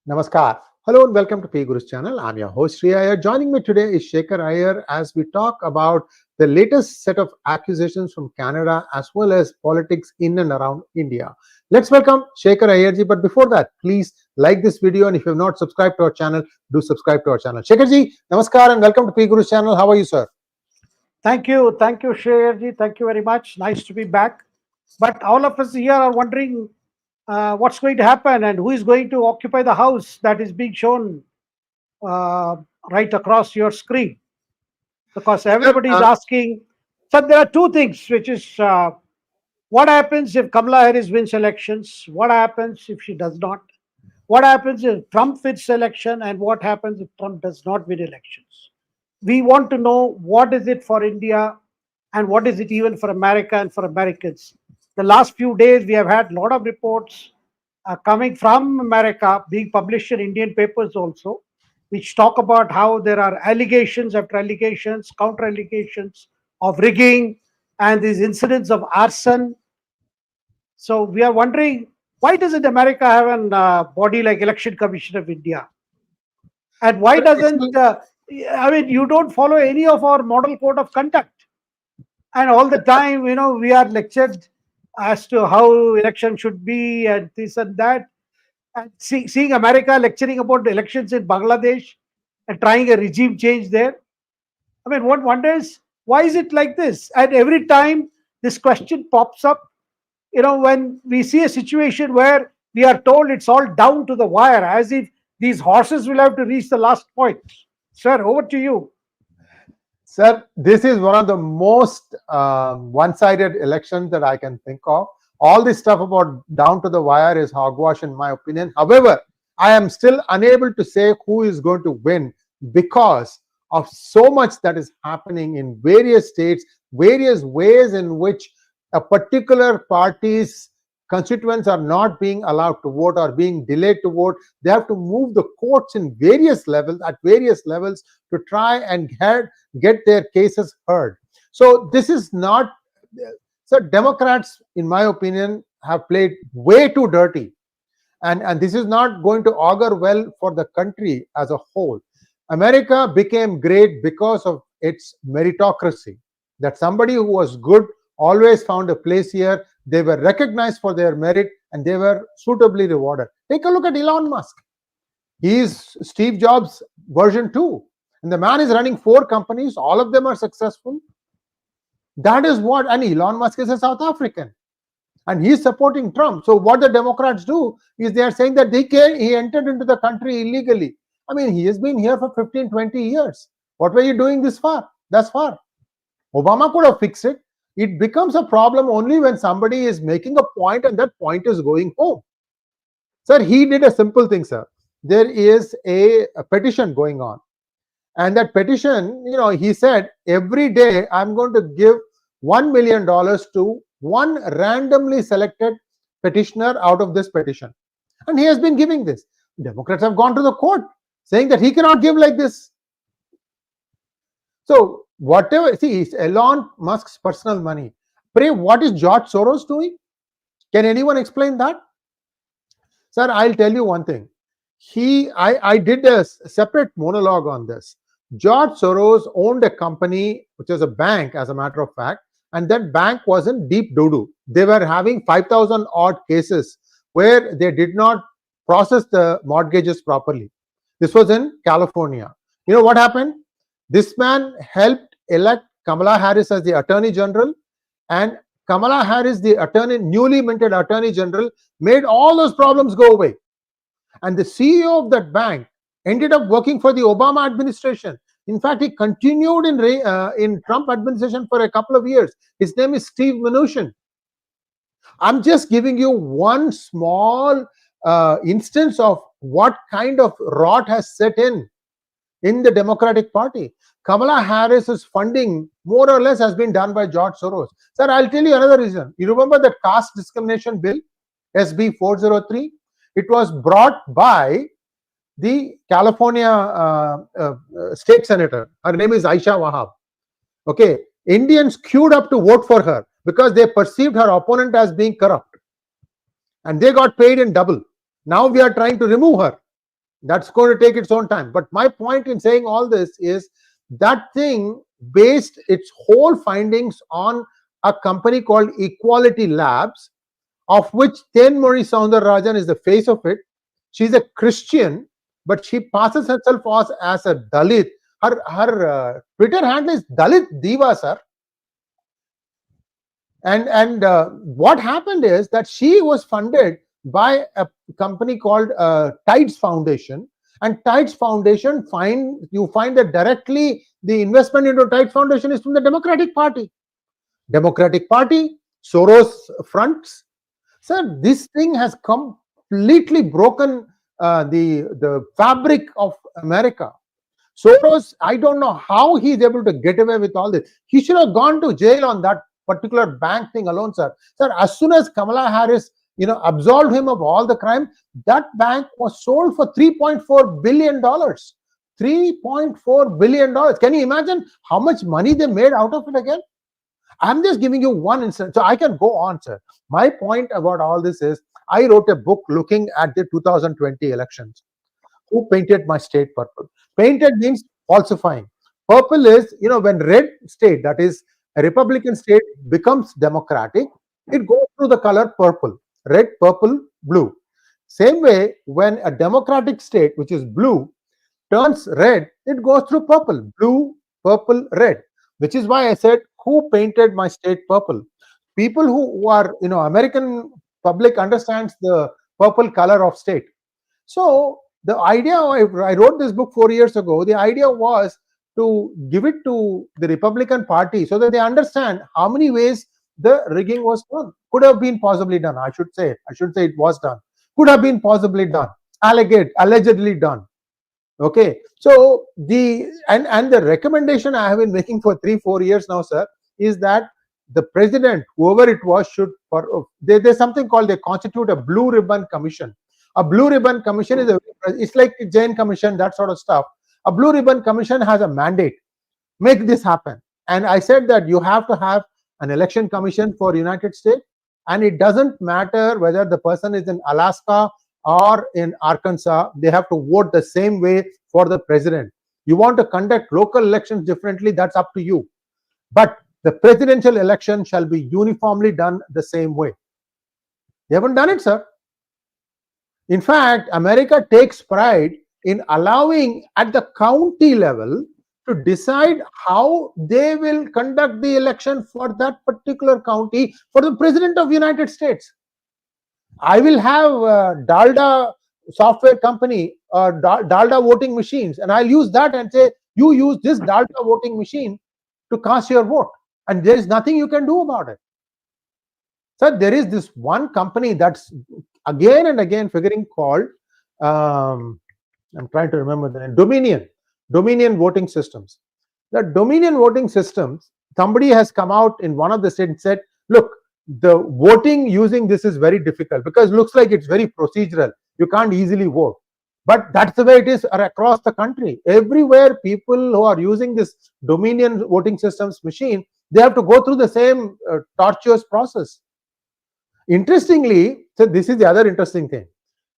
Namaskar. Hello and welcome to PGurus channel. I'm your host Sree Iyer. Joining me today is Shekhar Iyer as we talk about the latest set of accusations from Canada as well as politics in and around India. Let's welcome Shekhar Iyerji. But before that, please like this video, and if you have not subscribed to our channel, do subscribe to our channel. Shekharji, Namaskar and welcome to PGurus channel. How are you, sir? Thank you, Shree Iyerji. Thank you very much. Nice to be back. But all of us here are wondering what's going to happen and who is going to occupy the house that is being shown right across your screen. Because everybody is asking. So there are two things, which is what happens if Kamala Harris wins elections? What happens if she does not? What happens if Trump wins election? And what happens if Trump does not win elections? We want to know what is it for India and what is it even for America and for Americans. The last few days, we have had a lot of reports coming from America, being published in Indian papers also, which talk about how there are allegations after allegations, counter allegations of rigging, and these incidents of arson. So we are wondering, why doesn't America have a body like Election Commission of India? And why doesn't, you don't follow any of our model code of conduct. And all the time, we are lectured as to how election should be and this and that. And seeing America lecturing about the elections in Bangladesh and trying a regime change there. One wonders, why is it like this? And every time this question pops up, when we see a situation where we are told it's all down to the wire, as if these horses will have to reach the last point. Sir, over to you. Sir, this is one of the most one-sided elections that I can think of. All this stuff about down to the wire is hogwash in my opinion. However, I am still unable to say who is going to win because of so much that is happening in various states, various ways in which a particular party's constituents are not being allowed to vote or being delayed to vote. They have to move the courts in various levels, at various levels, to try and get their cases heard. So this is not, so Democrats, in my opinion, have played way too dirty. And this is not going to augur well for the country as a whole. America became great because of its meritocracy, that somebody who was good always found a place here. They were recognized for their merit and they were suitably rewarded. Take a look at Elon Musk. He is Steve Jobs version 2. And the man is running 4 companies. All of them are successful. That is what, and Elon Musk is a South African. And he is supporting Trump. So what the Democrats do is they are saying that he entered into the country illegally. He has been here for 15, 20 years. What were you doing thus far? Obama could have fixed it. It becomes a problem only when somebody is making a point and that point is going home. Sir, he did a simple thing, sir. There is a petition going on. And that petition, he said, every day I'm going to give $1 million to one randomly selected petitioner out of this petition. And he has been giving this. Democrats have gone to the court saying that he cannot give like this. So whatever, see, it's Elon Musk's personal money. Pray, what is George Soros doing? Can anyone explain that? Sir, I'll tell you one thing. I did a separate monologue on this. George Soros owned a company, which was a bank, as a matter of fact, and that bank was in deep doo-doo. They were having 5,000 odd cases where they did not process the mortgages properly. This was in California. You know what happened? This man helped elect Kamala Harris as the Attorney General, and Kamala Harris, the newly minted Attorney General, made all those problems go away. And the CEO of that bank ended up working for the Obama administration. In fact, he continued in Trump administration for a couple of years. His name is Steve Mnuchin. I'm just giving you one small instance of what kind of rot has set in the Democratic Party. Kamala Harris's funding more or less has been done by George Soros. Sir, I'll tell you another reason. You remember that caste discrimination bill, SB 403? It was brought by the California state senator. Her name is Aisha Wahab. Okay, Indians queued up to vote for her because they perceived her opponent as being corrupt. And they got paid in double. Now we are trying to remove her. That's going to take its own time. But my point in saying all this is that thing based its whole findings on a company called Equality Labs, of which Tenmozhi Soundararajan is the face of it. She's a Christian, but she passes herself as a Dalit. Her Twitter handle is Dalit Diva, sir. And what happened is that she was funded by a company called 𝗤𝙬𝙤 Foundation, and 𝗤𝙬𝙤 Foundation you find that directly the investment into 𝗤𝙬𝙤 Foundation is from the Democratic Party. Democratic Party, Soros fronts. Sir, this thing has completely broken the fabric of America. Soros, I don't know how he's able to get away with all this. He should have gone to jail on that particular bank thing alone, sir. Sir, as soon as Kamala Harris, absolved him of all the crime, that bank was sold for $3.4 billion. $3.4 billion. Can you imagine how much money they made out of it again? I'm just giving you one instance. So I can go on, sir. My point about all this is, I wrote a book looking at the 2020 elections. Who painted my state purple? Painted means falsifying. Purple is, when red state, that is a Republican state, becomes democratic, it goes through the color purple. Red, purple, blue. Same way, when a democratic state, which is blue, turns red, it goes through purple. Blue, purple, red. Which is why I said, who painted my state purple? People who are, American public understands the purple color of state. So the idea, I wrote this book 4 years ago, the idea was to give it to the Republican Party so that they understand how many ways the rigging was done. Could have been possibly done, I should say it was done. Could have been possibly done. Allegedly done. Okay, so the recommendation I have been making for 3-4 years now, sir, is that the president, whoever it was, should there's something called, they constitute a blue ribbon commission. A blue ribbon commission is it's like a Jain commission, that sort of stuff. A blue ribbon commission has a mandate, make this happen. And I said that you have to have an election commission for United States, and it doesn't matter whether the person is in Alaska or in Arkansas, they have to vote the same way for the president. You want to conduct local elections differently, that's up to you. But the presidential election shall be uniformly done the same way. They haven't done it, sir. In fact, America takes pride in allowing at the county level to decide how they will conduct the election for that particular county for the president of the United States. I will have 𝗤𝙠𝙠 software company or 𝗤𝙠𝙠 voting machines, and I'll use that and say, you use this 𝗤𝙠𝙠 voting machine to cast your vote, and there is nothing you can do about it. So there is this one company that's again and again figuring called, I'm trying to remember the name, Dominion Voting Systems. The Dominion Voting Systems, somebody has come out in one of the states and said, look, the voting using this is very difficult because it looks like it's very procedural. You can't easily vote. But that's the way it is across the country. Everywhere people who are using this Dominion Voting Systems machine, they have to go through the same tortuous process. Interestingly, so this is the other interesting thing.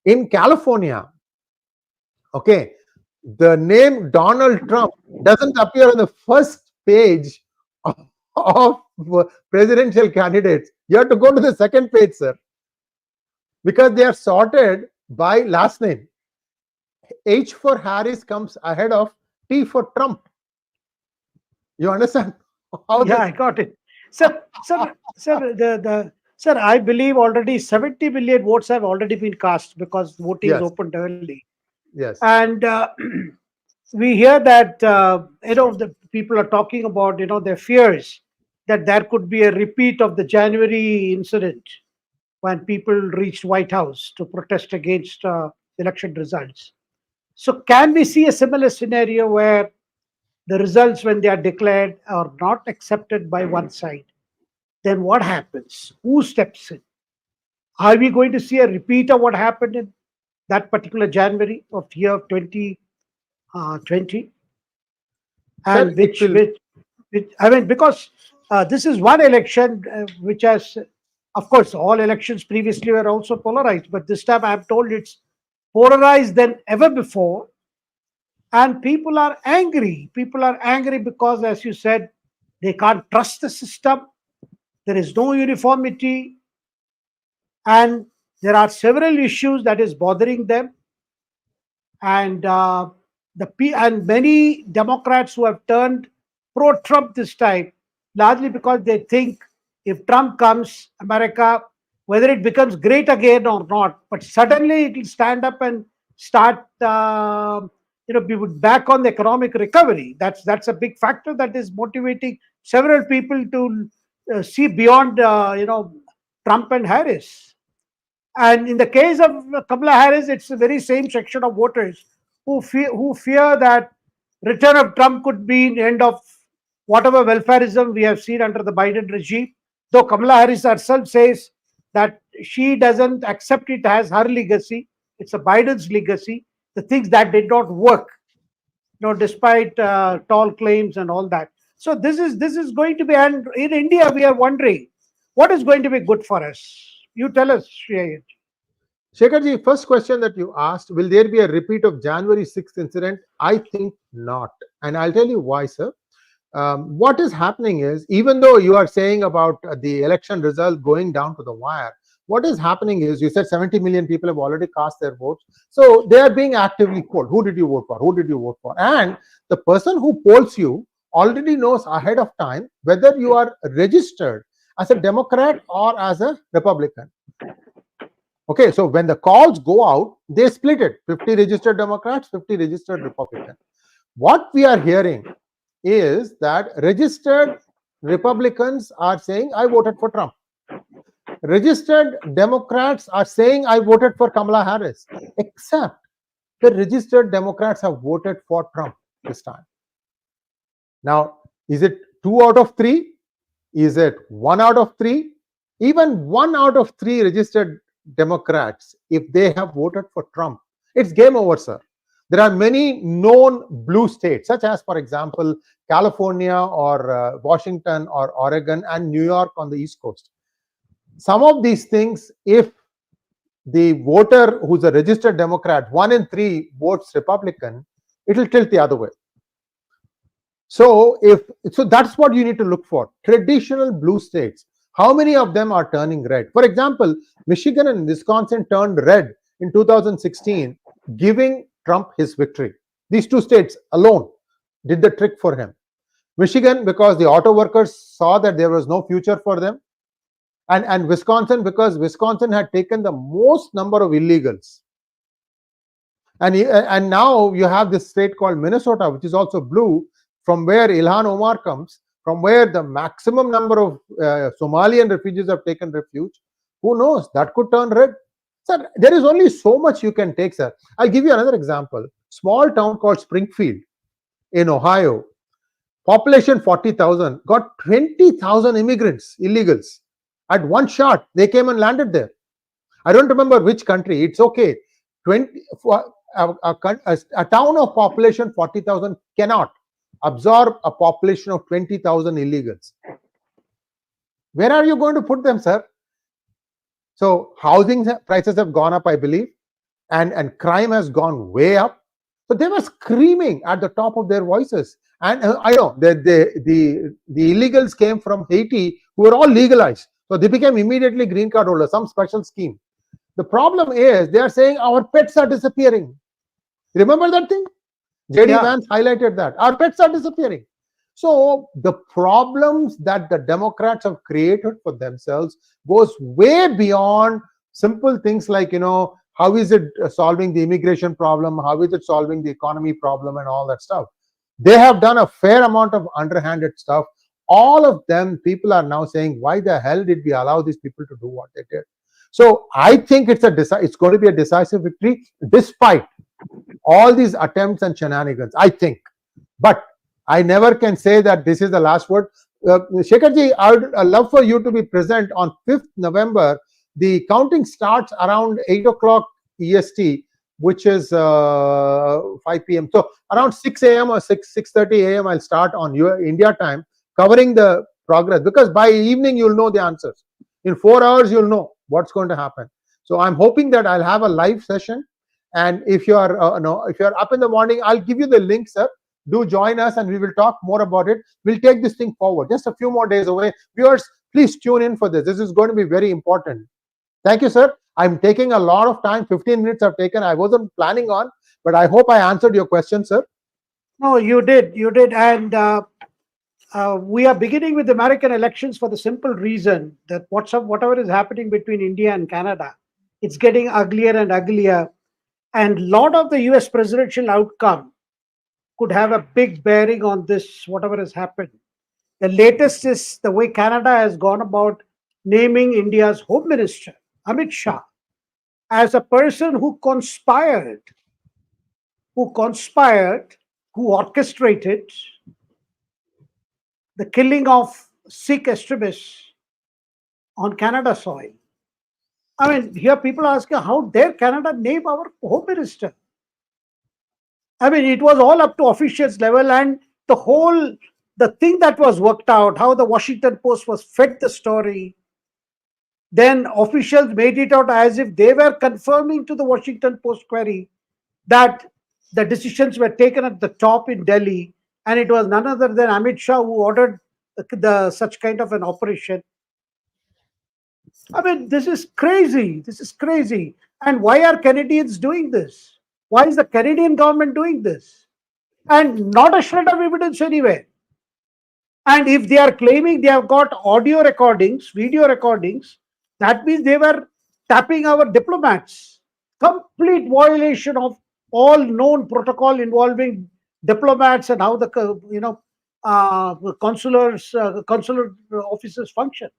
In California, okay, the name Donald Trump doesn't appear on the first page of presidential candidates. You have to go to the second page, sir, because they are sorted by last name. H for Harris comes ahead of T for Trump. You understand? Yeah, I got it. Sir, I believe already 70 million votes have already been cast because voting is opened early. Yes. And we hear that, the people are talking about, their fears that there could be a repeat of the January incident when people reached White House to protest against election results. So can we see a similar scenario where the results, when they are declared, are not accepted by one side? Then what happens? Who steps in? Are we going to see a repeat of what happened in that particular January of year 2020? And because this is one election which has, of course, all elections previously were also polarized, but this time I'm told it's polarized than ever before. And people are angry. People are angry because, as you said, they can't trust the system. There is no uniformity. And there are several issues that is bothering them. And and many Democrats who have turned pro-Trump this time, largely because they think if Trump comes, America, whether it becomes great again or not, but suddenly it will stand up and start, be back on the economic recovery. That's a big factor that is motivating several people to see beyond, Trump and Harris. And in the case of Kamala Harris, it's the very same section of voters who fear that return of Trump could be the end of whatever welfareism we have seen under the Biden regime. Though Kamala Harris herself says that she doesn't accept it as her legacy, it's a Biden's legacy. The things that did not work, despite tall claims and all that. So this is going to be, and in India we are wondering what is going to be good for us. You tell us, Sree Iyer. Shekharji, first question that you asked, will there be a repeat of January 6th incident? I think not. And I'll tell you why, sir. What is happening is, even though you are saying about the election result going down to the wire, what is happening is, you said 70 million people have already cast their votes. So they are being actively polled. Who did you vote for? Who did you vote for? And the person who polls you already knows ahead of time whether you are registered as a Democrat or as a Republican. Okay, so when the calls go out, they split it. 50 registered Democrats, 50 registered Republicans. What we are hearing is that registered Republicans are saying, I voted for Trump. Registered Democrats are saying, I voted for Kamala Harris. Except the registered Democrats have voted for Trump this time. Now, is it 2 out of 3? Is it 1 out of 3? Even 1 out of 3 registered Democrats, if they have voted for Trump, it's game over, sir. There are many known blue states, such as, for example, California or Washington or Oregon and New York on the East Coast. Some of these things, if the voter who's a registered Democrat, 1 in 3 votes Republican, it will tilt the other way. So that's what you need to look for. Traditional blue states. How many of them are turning red? For example, Michigan and Wisconsin turned red in 2016, giving Trump his victory. These 2 states alone did the trick for him. Michigan, because the auto workers saw that there was no future for them. And Wisconsin, because Wisconsin had taken the most number of illegals. And now you have this state called Minnesota, which is also blue, from where Ilhan Omar comes, from where the maximum number of Somalian refugees have taken refuge. Who knows? That could turn red. Sir, there is only so much you can take, sir. I'll give you another example. Small town called Springfield in Ohio, population 40,000, got 20,000 immigrants, illegals. At one shot, they came and landed there. I don't remember which country. It's okay. A town of population 40,000 cannot absorb a population of 20,000 illegals. Where are you going to put them, sir? So housing prices have gone up, I believe, and crime has gone way up. So they were screaming at the top of their voices. And I know that the illegals came from Haiti, who were all legalized. So they became immediately green card holders, some special scheme. The problem is they are saying our pets are disappearing. Remember that thing? J.D. Vance highlighted that. Our pets are disappearing. So the problems that the Democrats have created for themselves goes way beyond simple things like, how is it solving the immigration problem? How is it solving the economy problem and all that stuff? They have done a fair amount of underhanded stuff. All of them, people are now saying, why the hell did we allow these people to do what they did? So I think it's going to be a decisive victory, despite all these attempts and shenanigans, I think. But I never can say that this is the last word. Shekharji, I would love for you to be present on 5th November. The counting starts around 8 o'clock EST, which is 5 p.m. So around 6 a.m. or 6:30 a.m. I'll start on your India time, covering the progress, because by evening you'll know the answers. In 4 hours, you'll know what's going to happen. So I'm hoping that I'll have a live session, And if you are if you are up in the morning, I'll give you the link, sir. Do join us and we will talk more about it. We'll take this thing forward. Just a few more days away. Viewers, please tune in for this. This is going to be very important. Thank you, sir. I'm taking a lot of time. 15 minutes I've taken. I wasn't planning on, but I hope I answered your question, sir. No, you did. You did. And we are beginning with the American elections for the simple reason that whatever is happening between India and Canada, it's getting uglier and uglier. And a lot of the US presidential outcome could have a big bearing on this, whatever has happened. The latest is the way Canada has gone about naming India's Home Minister, Amit Shah, as a person who conspired, who orchestrated the killing of Sikh extremists on Canada soil. I mean, here people are asking, how dare Canada name our Home Minister? I mean, it was all up to officials level, and the thing that was worked out, how the Washington Post was fed the story, then officials made it out as if they were confirming to the Washington Post query that the decisions were taken at the top in Delhi, and it was none other than Amit Shah who ordered such kind of an operation. I mean, this is crazy. This is crazy. And why are Canadians doing this? Why is the Canadian government doing this? And not a shred of evidence anywhere. And if they are claiming they have got audio recordings, video recordings, that means they were tapping our diplomats. Complete violation of all known protocol involving diplomats and how the consular officers function.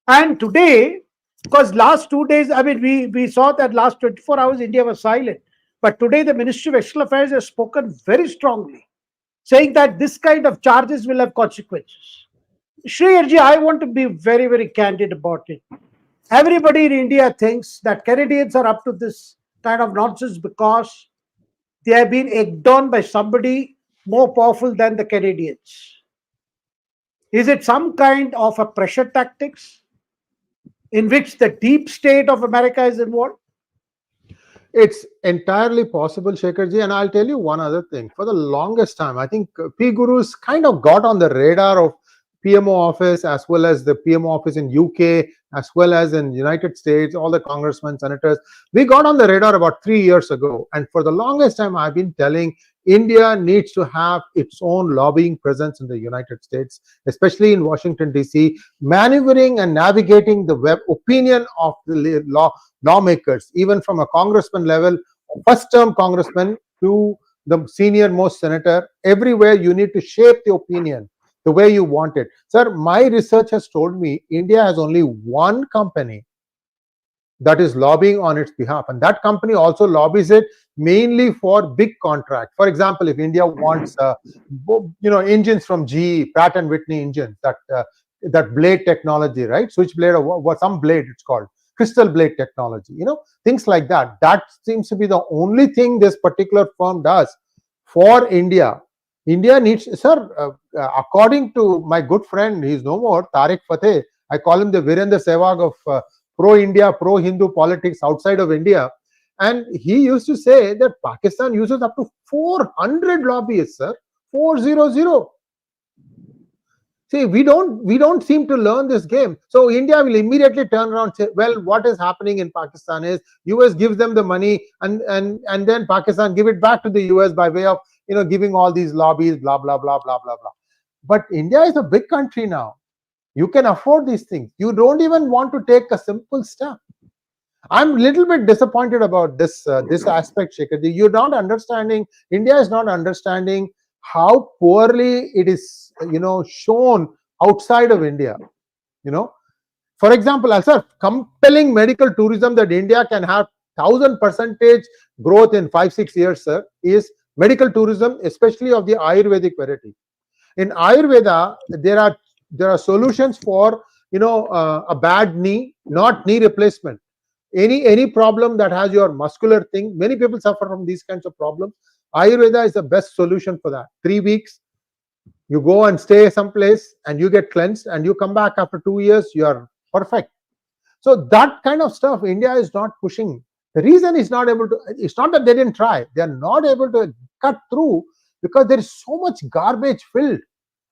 And today, because last 2 days, I mean, we saw that last 24 hours India was silent. But today the Ministry of External Affairs has spoken very strongly, saying that this kind of charges will have consequences. Sree Iyer ji, I want to be very, very candid about it. Everybody in India thinks that Canadians are up to this kind of nonsense because they have been egged on by somebody more powerful than the Canadians. Is it some kind of a pressure tactics in which the deep state of America is involved? It's entirely possible, Shekharji, and I'll tell you one other thing. For the longest time, I think PGurus kind of got on the radar of PMO office, as well as the PMO office in UK, as well as in United States, all the congressmen, senators. We got on the radar about 3 years ago, and for the longest time I've been telling India needs to have its own lobbying presence in the United States, especially in Washington DC, maneuvering and navigating the opinion of the lawmakers, even from a congressman level, first-term congressman to the senior most senator. Everywhere you need to shape the opinion the way you want it. Sir, my research has told me India has only one company that is lobbying on its behalf, and that company also lobbies it mainly for big contract. For example, if India wants engines from GE, Pratt and Whitney engines, that blade technology, right, switchblade or some blade, it's called crystal blade technology, things like that. That seems to be the only thing this particular firm does for India. India needs, sir, according to my good friend, he's no more, 𝗤𝙑𝙤. I call him the Virendra Sehwag of pro-India, pro-Hindu politics outside of India. And he used to say that Pakistan uses up to 400 lobbyists, sir. 400. See, we don't seem to learn this game. So India will immediately turn around and say, well, what is happening in Pakistan is US gives them the money, and then Pakistan give it back to the US by way of giving all these lobbies, blah, blah, blah, blah, blah, blah. But India is a big country now. You can afford these things. You don't even want to take a simple step. I'm a little bit disappointed about this aspect, Shekharji. You're not understanding, India is not understanding how poorly it is, shown outside of India. For example, sir, compelling medical tourism that India can have 1000% growth in 5-6 years, sir, is medical tourism, especially of the Ayurvedic variety. In Ayurveda, there are solutions for a bad knee, not knee replacement. Any problem that has your muscular thing, many people suffer from these kinds of problems. Ayurveda is the best solution for that. 3 weeks, you go and stay someplace and you get cleansed, and you come back after 2 years, you are perfect. So that kind of stuff India is not pushing. The reason is not able to, it's not that they didn't try, they are not able to cut through because there is so much garbage filled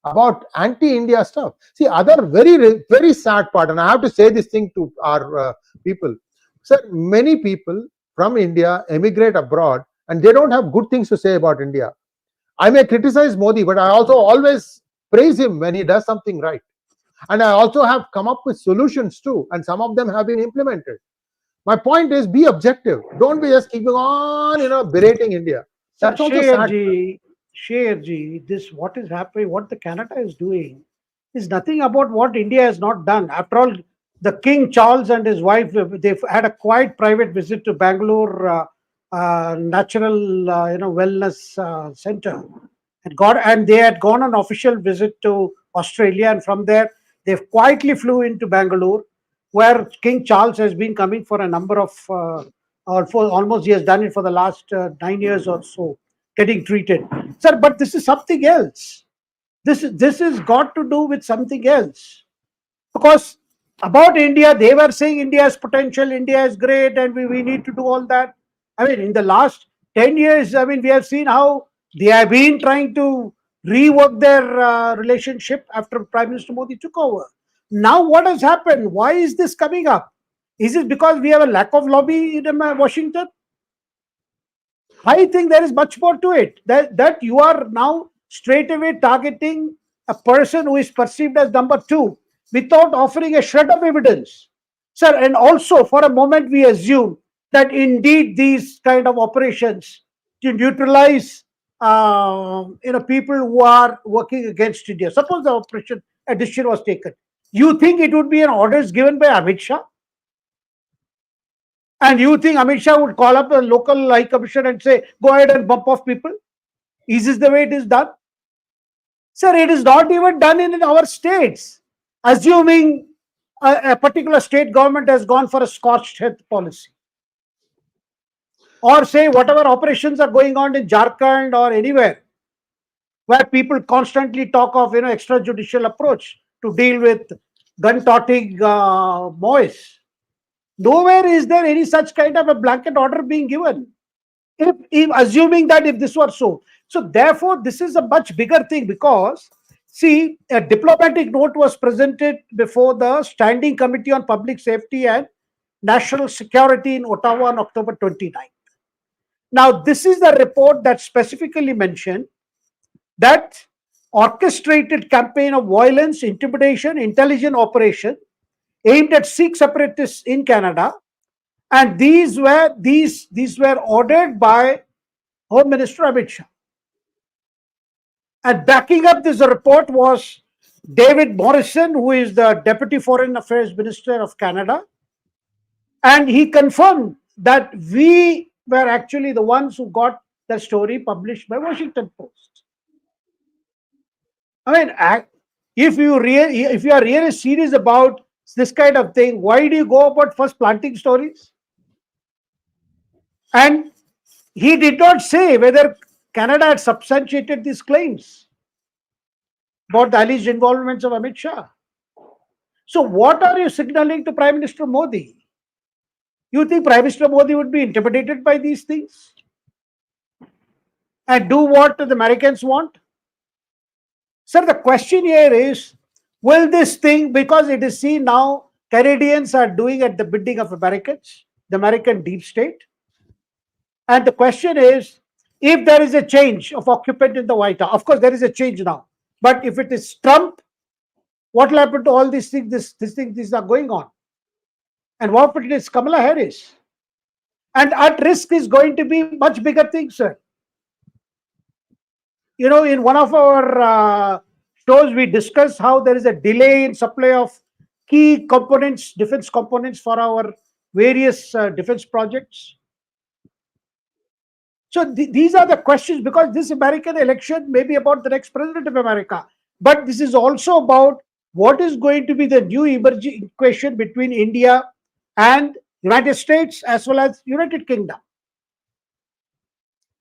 about anti-India stuff. See, other very sad part, and I have to say this thing to our people. Sir, many people from India emigrate abroad and they don't have good things to say about India. I may criticize Modi, but I also always praise him when he does something right. And I also have come up with solutions too, and some of them have been implemented. My point is, be objective. Don't be just keeping on, berating India. That's also sad. Shekhar, this what is happening, what the Canada is doing, is nothing about what India has not done. After all, the King Charles and his wife, they've had a quite private visit to Bangalore Natural, Wellness Center, and they had gone on official visit to Australia, and from there they've quietly flew into Bangalore, where King Charles has been coming for a number of, or for almost he has done it for the last 9 years or so, getting treated. Sir, but this is something else. This has got to do with something else. Because about India, they were saying India has potential, India is great, and we need to do all that. I mean, in the last 10 years, I mean, we have seen how they have been trying to rework their relationship after Prime Minister Modi took over. Now, what has happened? Why is this coming up? Is it because we have a lack of lobby in Washington? I think there is much more to it. That you are now straight away targeting a person who is perceived as number two without offering a shred of evidence. Sir, and also for a moment we assume that indeed these kind of operations to neutralize people who are working against India. Suppose the operation, a decision was taken. You think it would be an orders given by Amit Shah? And you think Amit Shah would call up a local high commission and say, go ahead and bump off people? Is this the way it is done? Sir, it is not even done in our states. Assuming a particular state government has gone for a scorched earth policy. Or say whatever operations are going on in Jharkhand or anywhere, where people constantly talk of extrajudicial approach to deal with gun-toting boys. Nowhere is there any such kind of a blanket order being given. If assuming that if this were so. So therefore, this is a much bigger thing because, see, a diplomatic note was presented before the Standing Committee on Public Safety and National Security in Ottawa on October 29th. Now, this is the report that specifically mentioned that orchestrated campaign of violence, intimidation, intelligence operation aimed at Sikh separatists in Canada, and these were ordered by Home Minister Amit Shah. And backing up this report was David Morrison, who is the Deputy Foreign Affairs Minister of Canada, and he confirmed that we were actually the ones who got the story published by Washington Post. I mean, if you are really serious about this kind of thing, why do you go about first planting stories? And he did not say whether Canada had substantiated these claims about the alleged involvements of Amit Shah. So what are you signaling to Prime Minister Modi? You think Prime Minister Modi would be intimidated by these things and do what the Americans want? Sir, the question here is, will this thing, because it is seen now Canadians are doing at the bidding of Americans, the American deep state. And the question is, if there is a change of occupant in the White House, of course there is a change now, but if it is Trump, what will happen to all these things? These are going on. And what if it is Kamala Harris? And at risk is going to be much bigger things, sir. In one of our shows, we discussed how there is a delay in supply of key components, defense components for our various defense projects. So these are the questions, because this American election may be about the next president of America, but this is also about what is going to be the new emerging equation between India and United States as well as United Kingdom.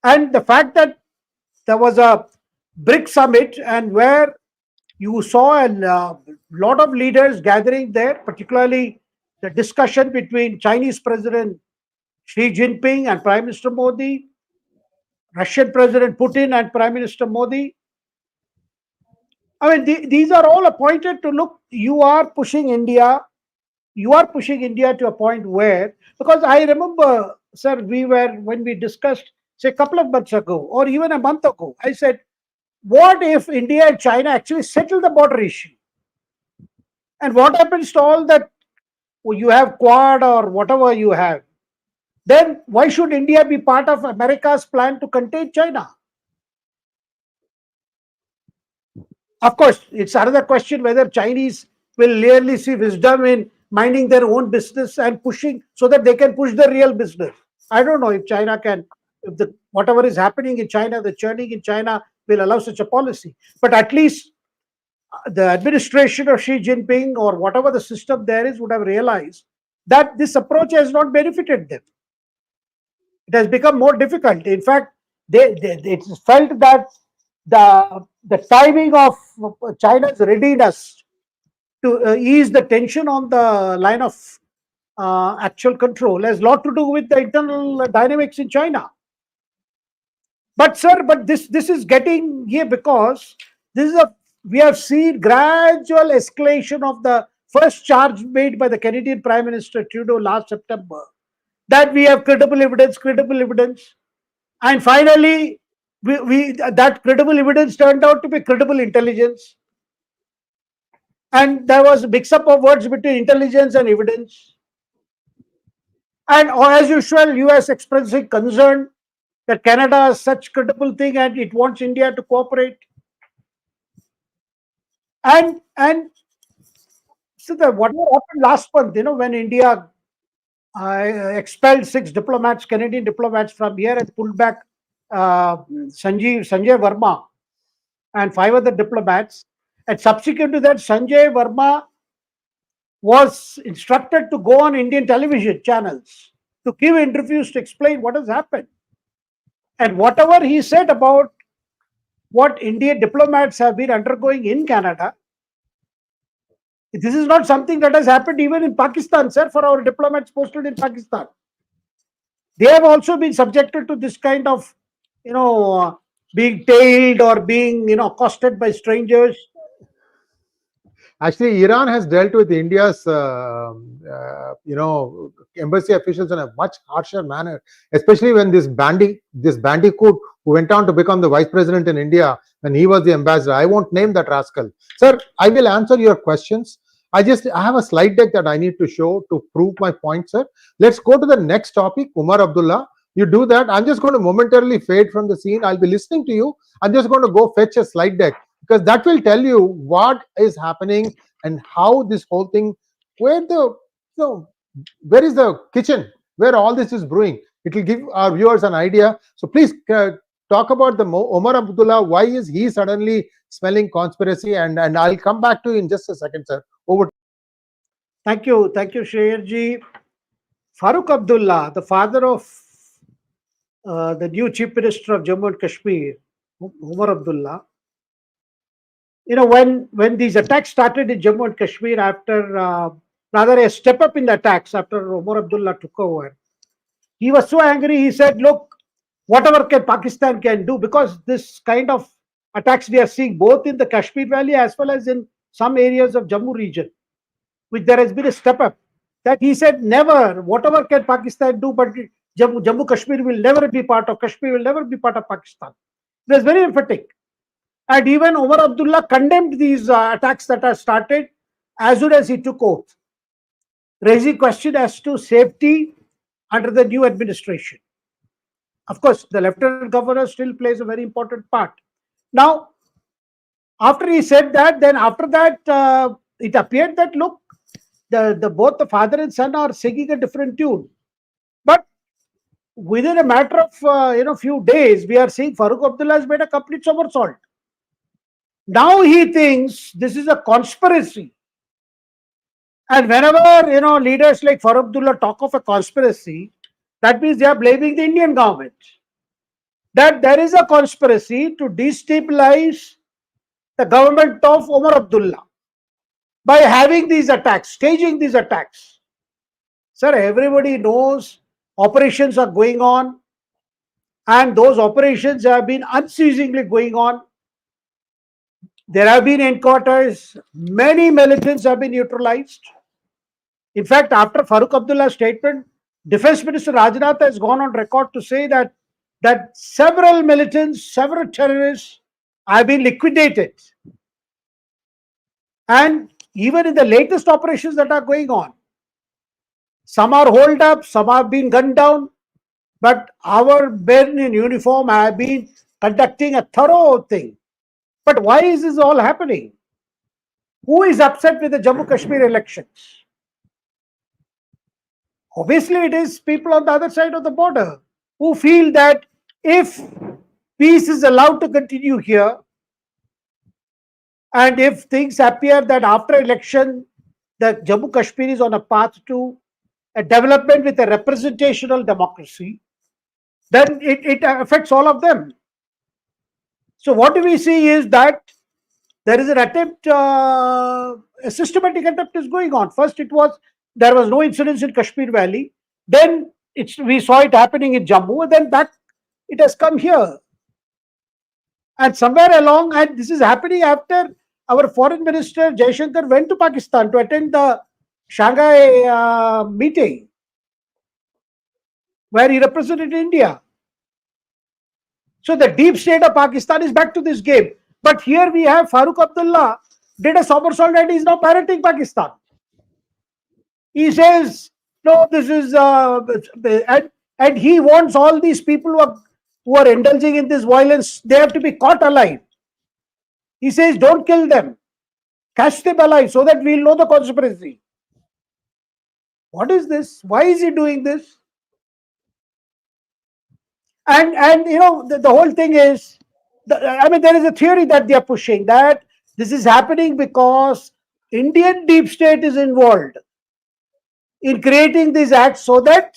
And the fact that there was a BRICS Summit, and where you saw a lot of leaders gathering there, particularly the discussion between Chinese President Xi Jinping and Prime Minister Modi, Russian President Putin and Prime Minister Modi. I mean, these are all appointed to look, you are pushing India to a point where, because I remember, sir, when we discussed, say, a couple of months ago, or even a month ago, I said, what if India and China actually settle the border issue? And what happens to all that? You have Quad or whatever you have. Then why should India be part of America's plan to contain China? Of course, it's another question whether Chinese will really see wisdom in minding their own business and pushing so that they can push the real business. I don't know if China can, if whatever is happening in China, the churning in China will allow such a policy. But at least the administration of Xi Jinping or whatever the system there is would have realized that this approach has not benefited them. It has become more difficult. In fact, it's felt that the timing of China's readiness to ease the tension on the line of actual control has a lot to do with the internal dynamics in China. But sir, this is getting here because we have seen gradual escalation of the first charge made by the Canadian Prime Minister Trudeau last September, that we have credible evidence, and finally that credible evidence turned out to be credible intelligence, and there was a mix-up of words between intelligence and evidence. And as usual, US expressing concern that Canada is such credible thing and it wants India to cooperate. And so whatever happened last month, when India expelled 6 diplomats, Canadian diplomats from here, and pulled back Sanjay Verma and 5 other diplomats. And subsequent to that, Sanjay Verma was instructed to go on Indian television channels to give interviews to explain what has happened. And whatever he said about what Indian diplomats have been undergoing in Canada, this is not something that has happened even in Pakistan, sir, for our diplomats posted in Pakistan. They have also been subjected to this kind of, being tailed or being, accosted by strangers. Actually, Iran has dealt with India's, embassy officials in a much harsher manner, especially when this bandicoot who went on to become the vice president in India when he was the ambassador. I won't name that rascal. Sir, I will answer your questions. I have a slide deck that I need to show to prove my point, sir. Let's go to the next topic, Omar Abdullah. You do that. I'm just going to momentarily fade from the scene. I'll be listening to you. I'm just going to go fetch a slide deck, because that will tell you what is happening and how this whole thing, where is the kitchen where all this is brewing. It will give our viewers an idea. So please talk about the Omar Abdullah. Why is he suddenly smelling conspiracy? And I'll come back to you in just a second, sir. Over. Thank you, Sree Iyer. Farooq Abdullah, the father of the new Chief Minister of Jammu and Kashmir, Omar Abdullah. When these attacks started in Jammu and Kashmir, after rather a step up in the attacks after Omar Abdullah took over, he was so angry. He said, "Look, whatever Pakistan can do, because this kind of attacks we are seeing both in the Kashmir Valley as well as in some areas of Jammu region, which there has been a step up." That he said, never, whatever can Pakistan do, but Jammu Kashmir will never be part of Kashmir, will never be part of Pakistan. He was very emphatic. And even Omar Abdullah condemned these attacks that are started as soon as he took oath, raising question as to safety under the new administration. Of course, the Lieutenant Governor still plays a very important part. Now, after he said that, then after that, it appeared that, look, both the father and son are singing a different tune. But within a matter of few days, we are seeing Farooq Abdullah has made a complete somersault. Now he thinks this is a conspiracy. And whenever, leaders like Farooq Abdullah talk of a conspiracy, that means they are blaming the Indian government. That there is a conspiracy to destabilize the government of Omar Abdullah by having these attacks, staging these attacks. Sir, everybody knows operations are going on, and those operations have been unceasingly going on. There have been encounters, many militants have been neutralized. In fact, after Farooq Abdullah's statement, Defense Minister Rajnath has gone on record to say that several militants, several terrorists have been liquidated. And even in the latest operations that are going on, some are holed up, some have been gunned down, but our men in uniform have been conducting a thorough thing. But why is this all happening? Who is upset with the Jammu Kashmir elections? Obviously, it is people on the other side of the border who feel that if peace is allowed to continue here, and if things appear that after election, the Jammu Kashmir is on a path to a development with a representational democracy, then it affects all of them. So what do we see is that there is an attempt, a systematic attempt is going on. First, there was no incidents in Kashmir Valley. Then we saw it happening in Jammu, and then back it has come here. And somewhere along, and this is happening after our Foreign Minister Jaishankar went to Pakistan to attend the Shanghai meeting, where he represented India. So the deep state of Pakistan is back to this game. But here we have Farooq Abdullah did a somersault and is now parroting Pakistan. He says, no, this is, and he wants all these people who are indulging in this violence, they have to be caught alive. He says, don't kill them, catch them alive so that we'll know the conspiracy. What is this? Why is he doing this? And you know, the whole thing is, there is a theory that they are pushing that this is happening because Indian deep state is involved in creating these acts so that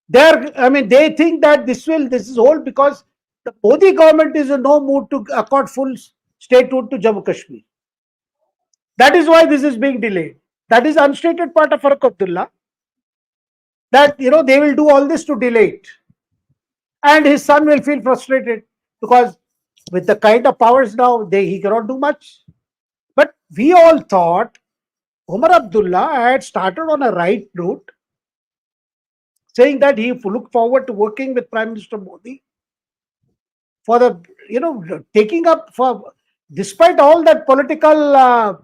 they think that this is all because the Modi government is in no mood to accord full statehood to Jammu Kashmir. That is why this is being delayed. That is unstated part of Farooq Abdullah, that they will do all this to delay it. And his son will feel frustrated because with the kind of powers now, he cannot do much. But we all thought Omar Abdullah had started on a right note, saying that he looked forward to working with Prime Minister Modi for the, taking up for, despite all that political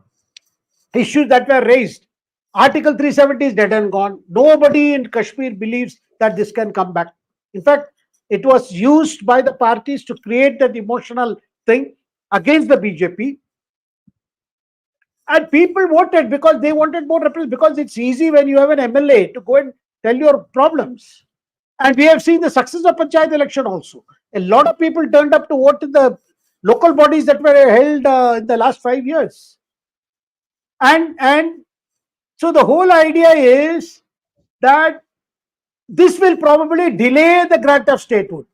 issues that were raised, Article 370 is dead and gone. Nobody in Kashmir believes that this can come back. In fact, it was used by the parties to create that emotional thing against the BJP. And people voted because they wanted more representatives, because it's easy when you have an MLA to go and tell your problems. And we have seen the success of Panchayat election also. A lot of people turned up to vote in the local bodies that were held in the last 5 years. And so the whole idea is that this will probably delay the grant of statehood.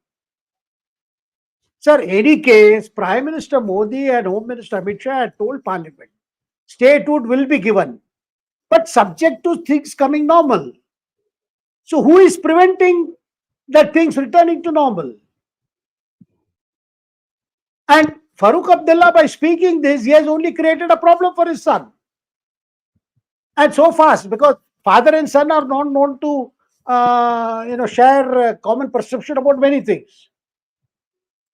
Sir, in any case, Prime Minister Modi and Home Minister Amit Shah had told Parliament, statehood will be given, but subject to things coming normal. So who is preventing that things returning to normal? And Farooq Abdullah, by speaking this, he has only created a problem for his son. And so fast, because father and son are not known to share a common perception about many things.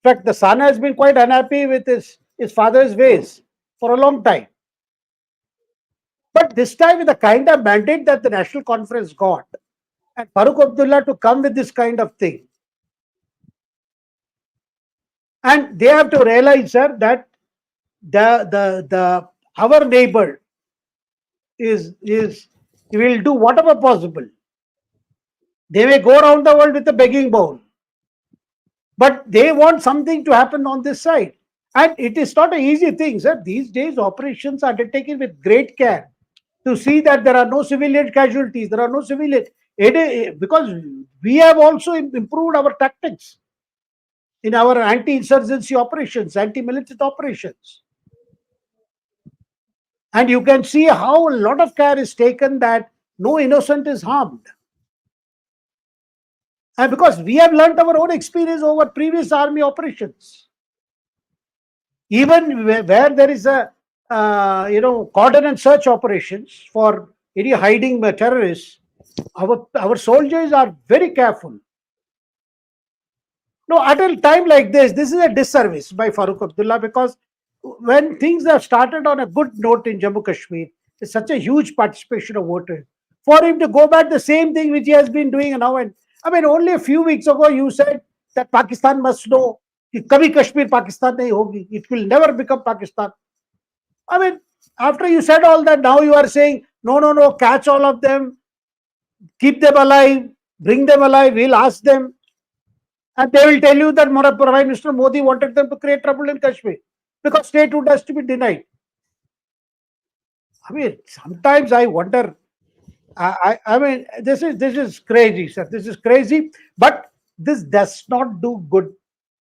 In fact, the son has been quite unhappy with his father's ways for a long time. But this time, with the kind of mandate that the National Conference got, and Farooq Abdullah to come with this kind of thing, and they have to realize, sir, that our neighbor will do whatever possible. They may go around the world with a begging bowl, but they want something to happen on this side. And it is not an easy thing, sir. These days, operations are undertaken with great care to see that there are no civilian casualties, there are no civilian, because we have also improved our tactics in our anti-insurgency operations, anti-militant operations. And you can see how a lot of care is taken that no innocent is harmed. And because we have learnt our own experience over previous army operations. Even where there is a cordon and search operations for any hiding terrorists, our soldiers are very careful. No, at a time like this is a disservice by Farooq Abdullah, because when things have started on a good note in Jammu Kashmir, there's such a huge participation of voters. For him to go back the same thing which he has been doing now, and I mean, only a few weeks ago you said that Pakistan must know that kabhi Kashmir Pakistan nahi hogi. It will never become Pakistan. I mean, after you said all that, now you are saying, no, catch all of them, keep them alive, bring them alive, we'll ask them. And they will tell you that Prime Minister Modi wanted them to create trouble in Kashmir because statehood has to be denied. I mean, sometimes I wonder. I mean, this is crazy, sir. This is crazy. But this does not do good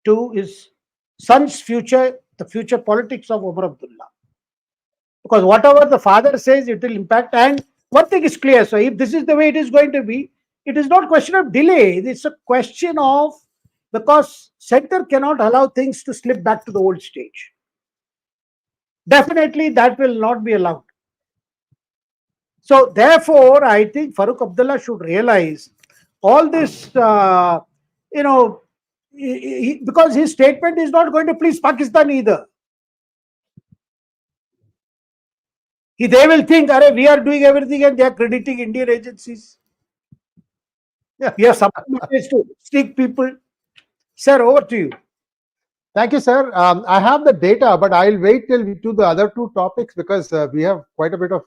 to his son's future, the future politics of Omar Abdullah. Because whatever the father says, it will impact. And one thing is clear. So if this is the way it is going to be, it is not a question of delay. It's a question of, because center cannot allow things to slip back to the old stage. Definitely that will not be allowed. So therefore, I think Farooq Abdullah should realize all this, because his statement is not going to please Pakistan either. They will think, we are doing everything and they are crediting Indian agencies. We have some ways to stick people. Sir, over to you. Thank you, sir. I have the data, but I'll wait till we do the other two topics because we have quite a bit of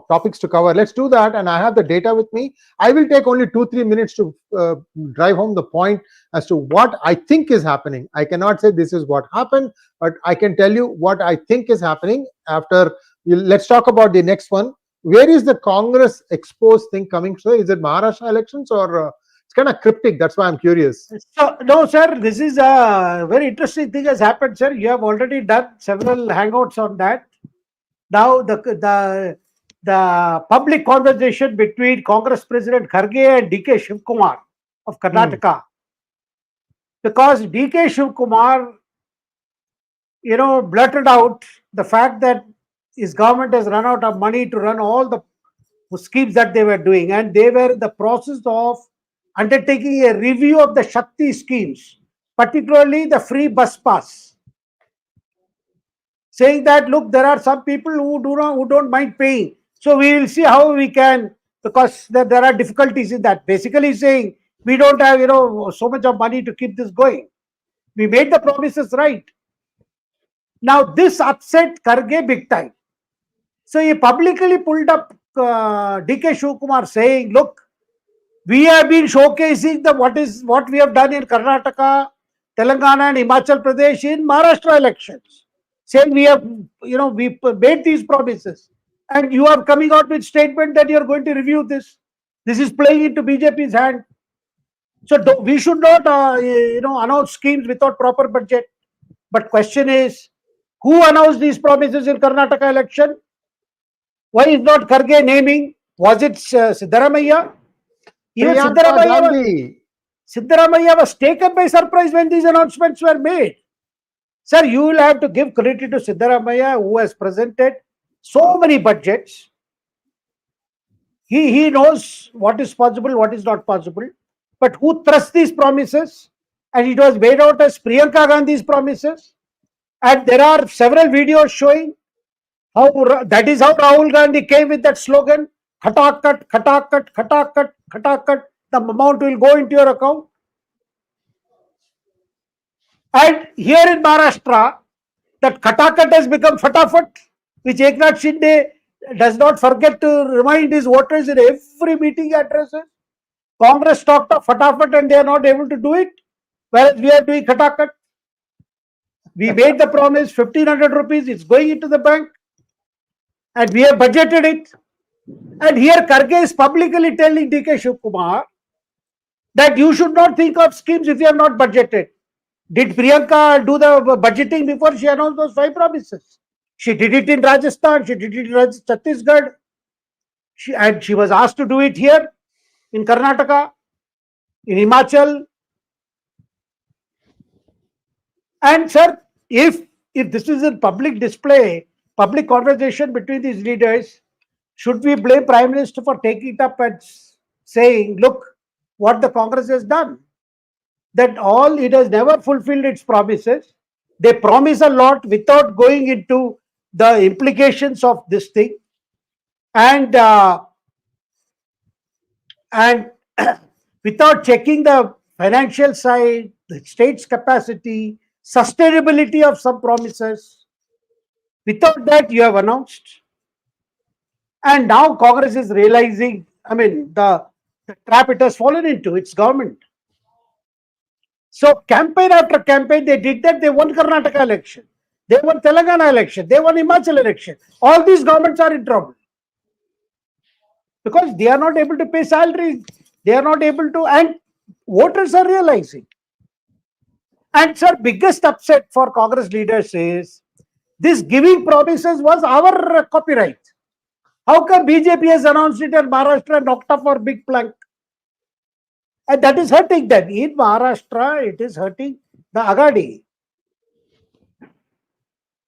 topics to cover. Let's do that, and I have the data with me. I will take only 2-3 minutes to drive home the point as to what I think is happening. I cannot say this is what happened, but I can tell you what I think is happening. After, let's talk about the next one. Where is the Congress exposed thing coming from? Is it Maharashtra elections or it's kind of cryptic? That's why I'm curious. So, no, sir, this is a very interesting thing has happened, sir. You have already done several hangouts on that. Now, the public conversation between Congress President Kharge and D.K. Shivkumar of Karnataka, because D.K. Shivkumar, blurted out the fact that his government has run out of money to run all the schemes that they were doing, and they were in the process of undertaking a review of the Shakti schemes, particularly the free bus pass, saying that, look, there are some people who don't mind paying, so we will see how we can, because there are difficulties in that. Basically saying we don't have so much of money to keep this going. We made the promises right. Now this upset Kharge big time. So he publicly pulled up D.K. Shivkumar saying, look, we have been showcasing what we have done in Karnataka, Telangana and Himachal Pradesh in Maharashtra elections. Saying we have, we made these promises, and you are coming out with statement that you are going to review this. This is playing into BJP's hand. So we should not, announce schemes without proper budget. But question is, who announced these promises in Karnataka election? Why is not Kharge naming? Was it Siddharamaiah? Even Siddharamaiah was taken by surprise when these announcements were made. Sir, you will have to give credit to Siddharamaiah, who has presented so many budgets. He knows what is possible, what is not possible. But who trusts these promises? And it was made out as Priyanka Gandhi's promises. And there are several videos showing how that is how Rahul Gandhi came with that slogan, Khatakat, Khatakat, Khatakat, Khatakat, the amount will go into your account. And here in Maharashtra, that Khatakat has become Fatafat, which Eknath Shinde does not forget to remind his voters in every meeting addresses. Congress talked of Fatafat and they are not able to do it, whereas we are doing Khatakat. We made the promise, 1,500 rupees, it's going into the bank, and we have budgeted it. And here Kharge is publicly telling D.K. Shivkumar that you should not think of schemes if you have not budgeted. Did Priyanka do the budgeting before she announced those 5 promises? She did it in Rajasthan, she did it in Chhattisgarh, and she was asked to do it here in Karnataka. in Himachal. And sir, if this is a public display, public conversation between these leaders, should we blame Prime Minister for taking it up and saying, look, what the Congress has done? That all, it has never fulfilled its promises. They promise a lot without going into the implications of this thing. And without checking the financial side, the state's capacity, sustainability of some promises. Without that, you have announced. And now Congress is realizing, I mean, the trap it has fallen into, its government. So campaign after campaign, they did that. They won Karnataka election. They won Telangana election. They won Himachal election. All these governments are in trouble. Because they are not able to pay salaries. They are not able to, and voters are realizing. And sir, biggest upset for Congress leaders is this giving promises was our copyright. How come BJP has announced it in Maharashtra and knocked off our big plank? And that is hurting them. In Maharashtra, it is hurting the Agadi.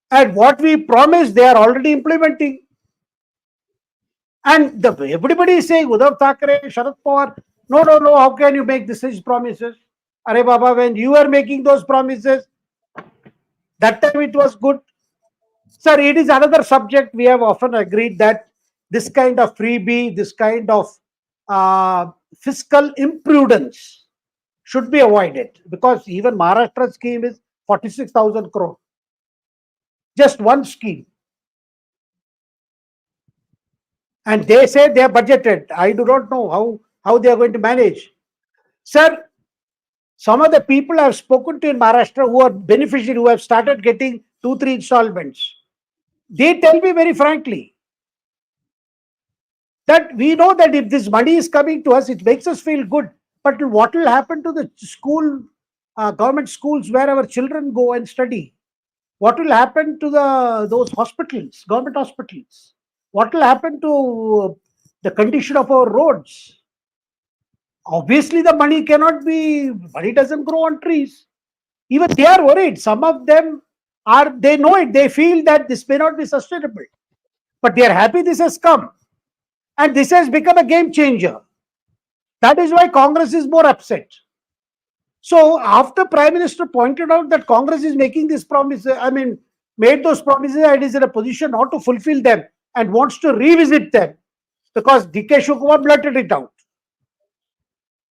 And what we promised, they are already implementing. And everybody is saying, Uddhav Thackeray, Sharad Pawar, no, how can you make these promises? Arey Baba, when you were making those promises, that time it was good. Sir, it is another subject. We have often agreed that this kind of freebie, this kind of fiscal imprudence should be avoided, because even Maharashtra scheme is 46,000 crore. Just one scheme. And they say they are budgeted. I do not know how they are going to manage. Sir, some of the people I have spoken to in Maharashtra who are beneficiaries, who have started getting 2-3 installments, they tell me very frankly that we know that if this money is coming to us, it makes us feel good. But what will happen to the school, government schools where our children go and study? What will happen to those hospitals, government hospitals? What will happen to the condition of our roads? Obviously, the money doesn't grow on trees. Even they are worried. Some of them they know it. They feel that this may not be sustainable. But they are happy this has come. And this has become a game changer. That is why Congress is more upset. So after Prime Minister pointed out that Congress is making these promises, made those promises and is in a position not to fulfill them and wants to revisit them, because 𝗖𝗑𝘁 𝗚𝘂𝘁 blurted it out.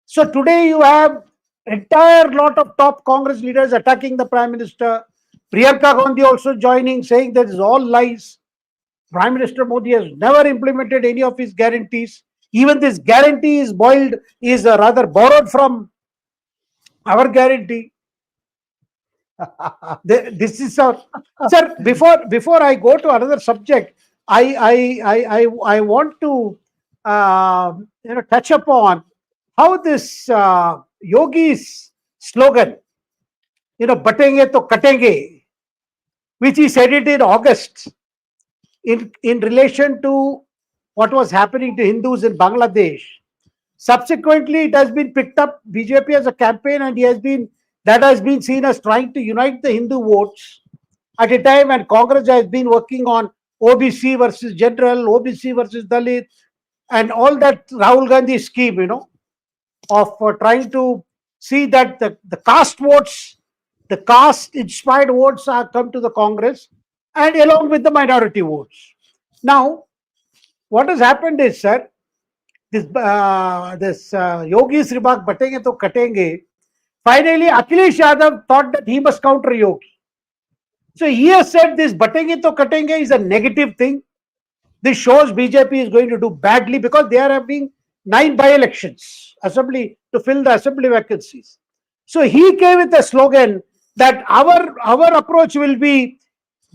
So today you have entire lot of top Congress leaders attacking the Prime Minister. Priyanka Gandhi also joining, saying that is all lies. Prime Minister Modi has never implemented any of his guarantees. Even this guarantee is rather borrowed from our guarantee. This is our sir. Before I go to another subject, I want to touch upon how this Yogi's slogan, "Batenge to katenge," which he said it in August, in relation to what was happening to Hindus in Bangladesh. Subsequently, it has been picked up BJP as a campaign, and that has been seen as trying to unite the Hindu votes at a time when Congress has been working on OBC versus General, OBC versus Dalit, and all that Rahul Gandhi scheme, of trying to see that the caste votes, the caste-inspired votes are come to the Congress, and along with the minority votes. Now, what has happened is, sir, this Yogi's remark, "Batenge to katenge," finally Akhilesh Yadav thought that he must counter Yogi. So he has said this "Batenge to katenge" is a negative thing. This shows BJP is going to do badly, because they are having 9 by-elections to fill the assembly vacancies. So he came with a slogan that our approach will be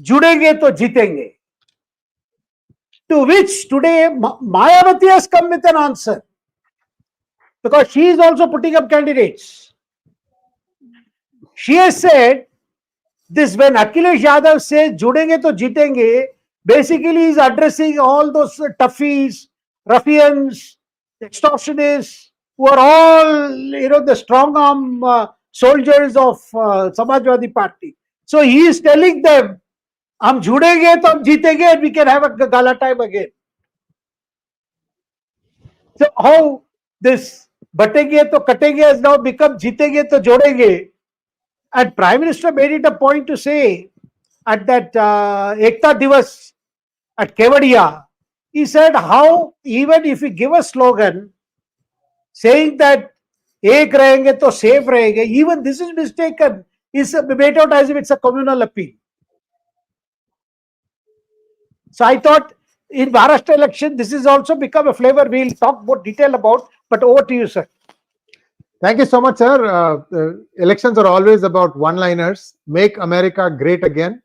"Judenge to jitenge." To which today Mayawati has come with an answer, because she is also putting up candidates. She has said this, when Akhilesh Yadav says "Judenge to jitenge," basically he is addressing all those toughies, ruffians, extortionists, who are all, the strong arm soldiers of Samajwadi Party. So he is telling them, "Hum judenge to hum jeetenge, and we can have a gala time again." So how this batenge to katenge has now become jeetenge to jodenge. And Prime Minister made it a point to say at that Ekta Divas at Kevadia, he said how even if we give a slogan saying that ek rahenge to safe rahenge, even this is mistaken, is made out as if it's a communal appeal. So I thought in Maharashtra election, this has also become a flavor we'll talk more detail about, but over to you, sir. Thank you so much, sir. Elections are always about one-liners. Make America great again.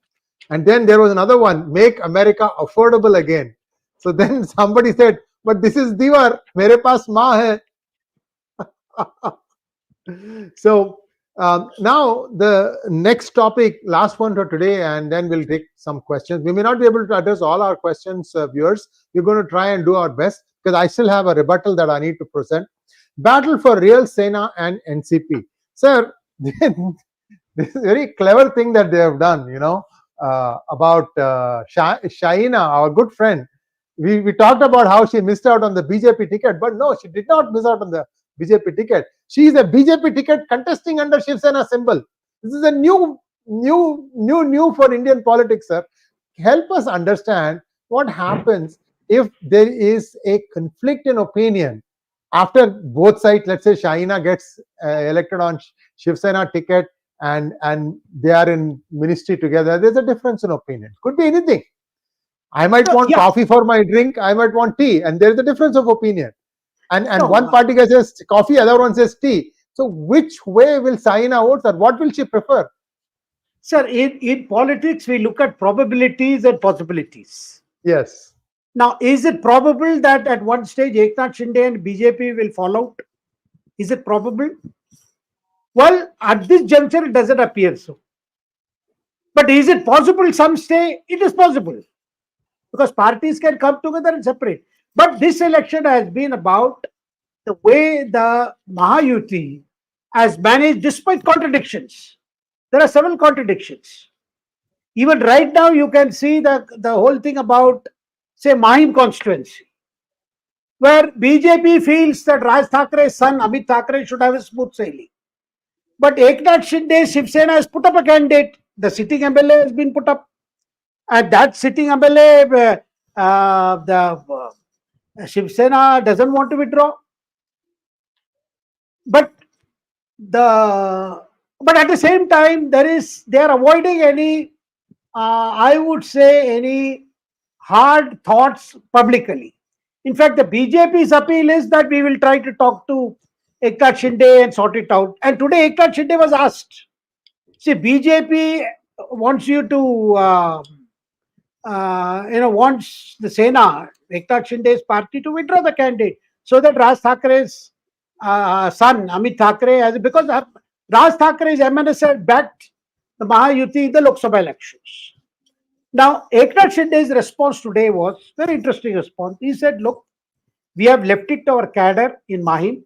And then there was another one, make America affordable again. So then somebody said, but this is Diwar, mere paas maa hai. So now the next topic, last one for today, and then we'll take some questions. We may not be able to address all our questions, viewers. We're going to try and do our best because I still have a rebuttal that I need to present. Battle for real Sena and NCP. Sir, this is a very clever thing that they have done, about Shaina, our good friend. We talked about how she missed out on the BJP ticket, but no, she did not miss out on the BJP ticket. She is a BJP ticket contesting under Shiv Sena symbol. This is a new for Indian politics, sir. Help us understand what happens if there is a conflict in opinion after both sides. Let's say Shaina gets elected on Shiv Sena ticket and they are in ministry together. There's a difference in opinion. Could be anything. I might want coffee for my drink. I might want tea, and there's a difference of opinion. And one party says coffee, other one says tea. So which way will Shaina vote, or what will she prefer? Sir, in politics, we look at probabilities and possibilities. Yes. Now, is it probable that at one stage Eknath Shinde and BJP will fall out? Is it probable? Well, at this juncture, it doesn't appear so. But is it possible some stay? It is possible. Because parties can come together and separate. But this election has been about the way the Mahayuti has managed despite contradictions. There are several contradictions. Even right now, you can see the whole thing about, say, Mahim constituency, where BJP feels that Raj Thakra's son, Amit Thakre, should have a smooth sailing. But Eknath Shinde, Shiv Sena has put up a candidate. The sitting MLA has been put up. And that sitting MLA, the Shiv Sena doesn't want to withdraw. But at the same time, they are avoiding any, I would say, any hard thoughts publicly. In fact, the BJP's appeal is that we will try to talk to Eknath Shinde and sort it out. And today Eknath Shinde was asked. See, BJP wants you to, wants the Sena, Eknath Shinde's party, to withdraw the candidate so that Raj Thakra's son, Amit Thakre, because Raj Thakra's MNS had backed the Mahayuti in the Lok Sabha elections. Now, Eknath Shinde's response today was very interesting response. He said, look, we have left it to our cadre in Mahim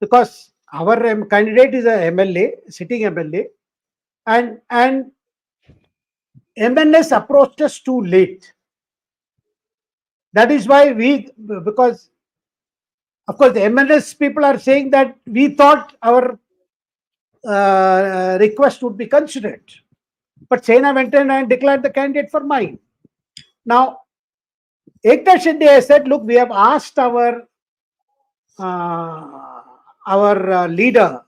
because our candidate is a MLA, sitting MLA, and MNS approached us too late. That is why because of course the MNS people are saying that we thought our request would be considered. But Sena went in and declared the candidate for mine. Now, Eknath Shinde has said, look, we have asked our leader,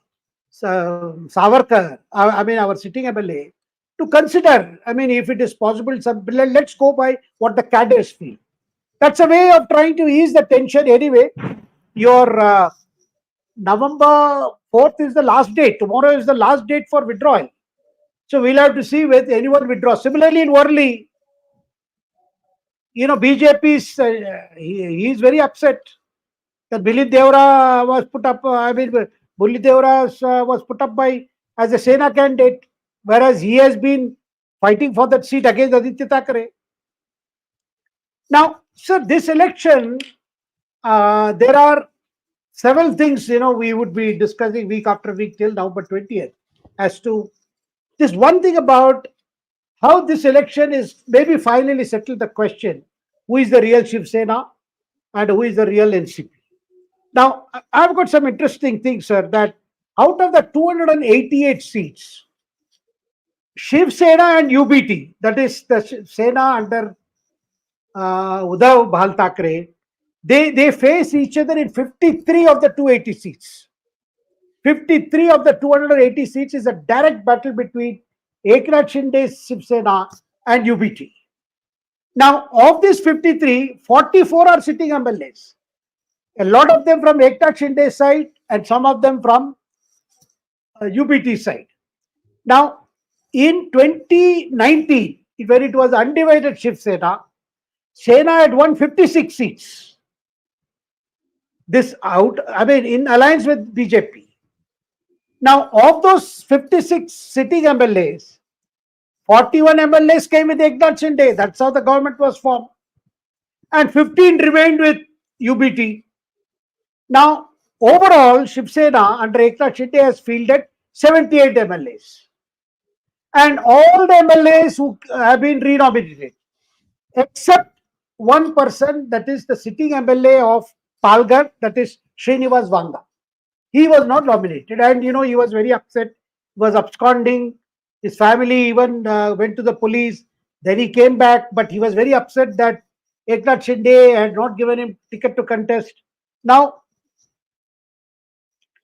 Savarkar, our sitting MLA, to consider, if it is possible, let's go by what the cadres feel. That's a way of trying to ease the tension. Anyway, your November 4th is the last date. Tomorrow is the last date for withdrawal. So we'll have to see whether anyone withdraws. Similarly, in Worli, BJP's, he is very upset that Bulli Deora was put up, Bulli Deora was put up as a Sena candidate, whereas he has been fighting for that seat against Aditya Thakre. Now, sir, this election, there are several things, we would be discussing week after week till November 20th as to this one thing about how this election is maybe finally settled the question, who is the real Shiv Sena and who is the real NCP. Now, I've got some interesting things, sir, that out of the 288 seats, Shiv Sena and UBT, that is the Sena under 𝗒𝙗𝘀𝘆 they face each other in 53 of the 280 seats. 53 of the 280 seats is a direct battle between Eknath Shinde's Shiv Sena and UBT. Now, of these 53, 44 are sitting MLAs. A lot of them from Eknath Shinde's side and some of them from UBT side. Now, in 2019, when it was undivided Shiv Sena, Sena had won 56 seats. This in alliance with BJP. Now, of those 56 sitting MLAs, 41 MLAs came with Eknath Shinde. That's how the government was formed. And 15 remained with UBT. Now, overall, Shiv Sena under Eknath Shinde has fielded 78 MLAs. And all the MLAs who have been renominated, except one person, that is the sitting MLA of Palghar, that is Srinivas Vanga. He was not nominated, and he was very upset, was absconding. His family even went to the police. Then he came back, but he was very upset that Eknath Shinde had not given him ticket to contest. Now,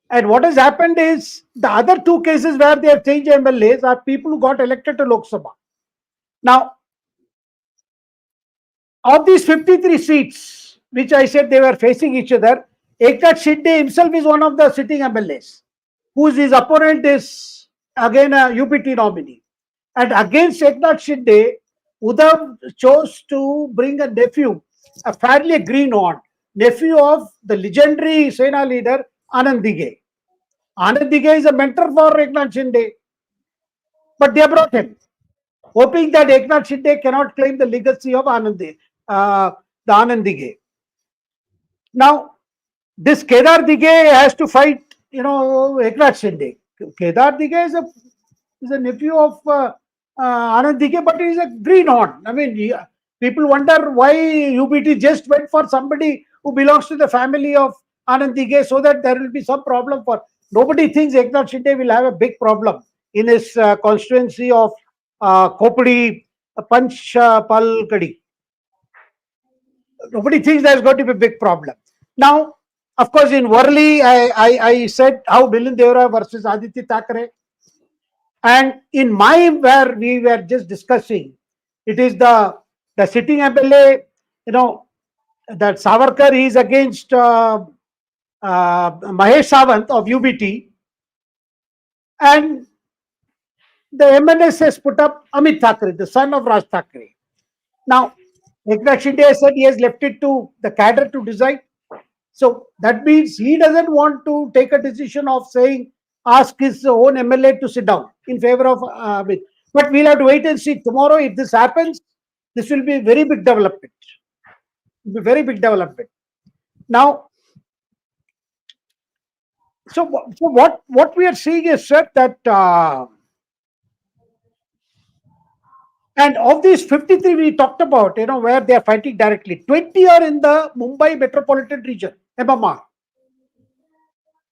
and what has happened is the other two cases where they have changed MLAs are people who got elected to Lok Sabha. Now, of these 53 seats, which I said they were facing each other, Eknath Shinde himself is one of the sitting MLAs, whose his opponent is again a UBT nominee. And against Eknath Shinde, Uddhav chose to bring a nephew, a fairly greenhorn, nephew of the legendary Sena leader Anand 𝗖𝗍𝗍. Anand 𝗖𝗍𝗍 is a mentor for Eknath Shinde, but they brought him, hoping that Eknath Shinde cannot claim the legacy of the Anand 𝗖𝗍𝗍. Now, this 𝗐𝙗𝙗𝗍 has to fight, Eknath Shinde. 𝗐𝙗𝙗𝗍 is a nephew of Anand 𝗖𝗍𝗍, but he is a greenhorn. People wonder why UBT just went for somebody who belongs to the family of Anand 𝗖𝗍𝗍, so that there will be some problem for. Nobody thinks Eknath Shinde will have a big problem in his constituency of Khopadi Panchpalkadi. Nobody thinks there's going to be a big problem. Now, of course, in Worli, I said how Milind Deora versus Aditya Thackeray. And in Maim, where we were just discussing, it is the sitting MLA, that Savarkar is against Mahesh Sawant of UBT. And the MNS has put up Amit Thackeray, the son of Raj Thackeray. Now, Eknath Shinde said he has left it to the cadre to decide. So that means he doesn't want to take a decision of saying, ask his own MLA to sit down in favor of Amit. But we'll have to wait and see tomorrow. If this happens, this will be a very big development. It will be a very big development. Now, so what we are seeing is, sir, that and of these 53 we talked about, where they are fighting directly, 20 are in the Mumbai metropolitan region, MMR.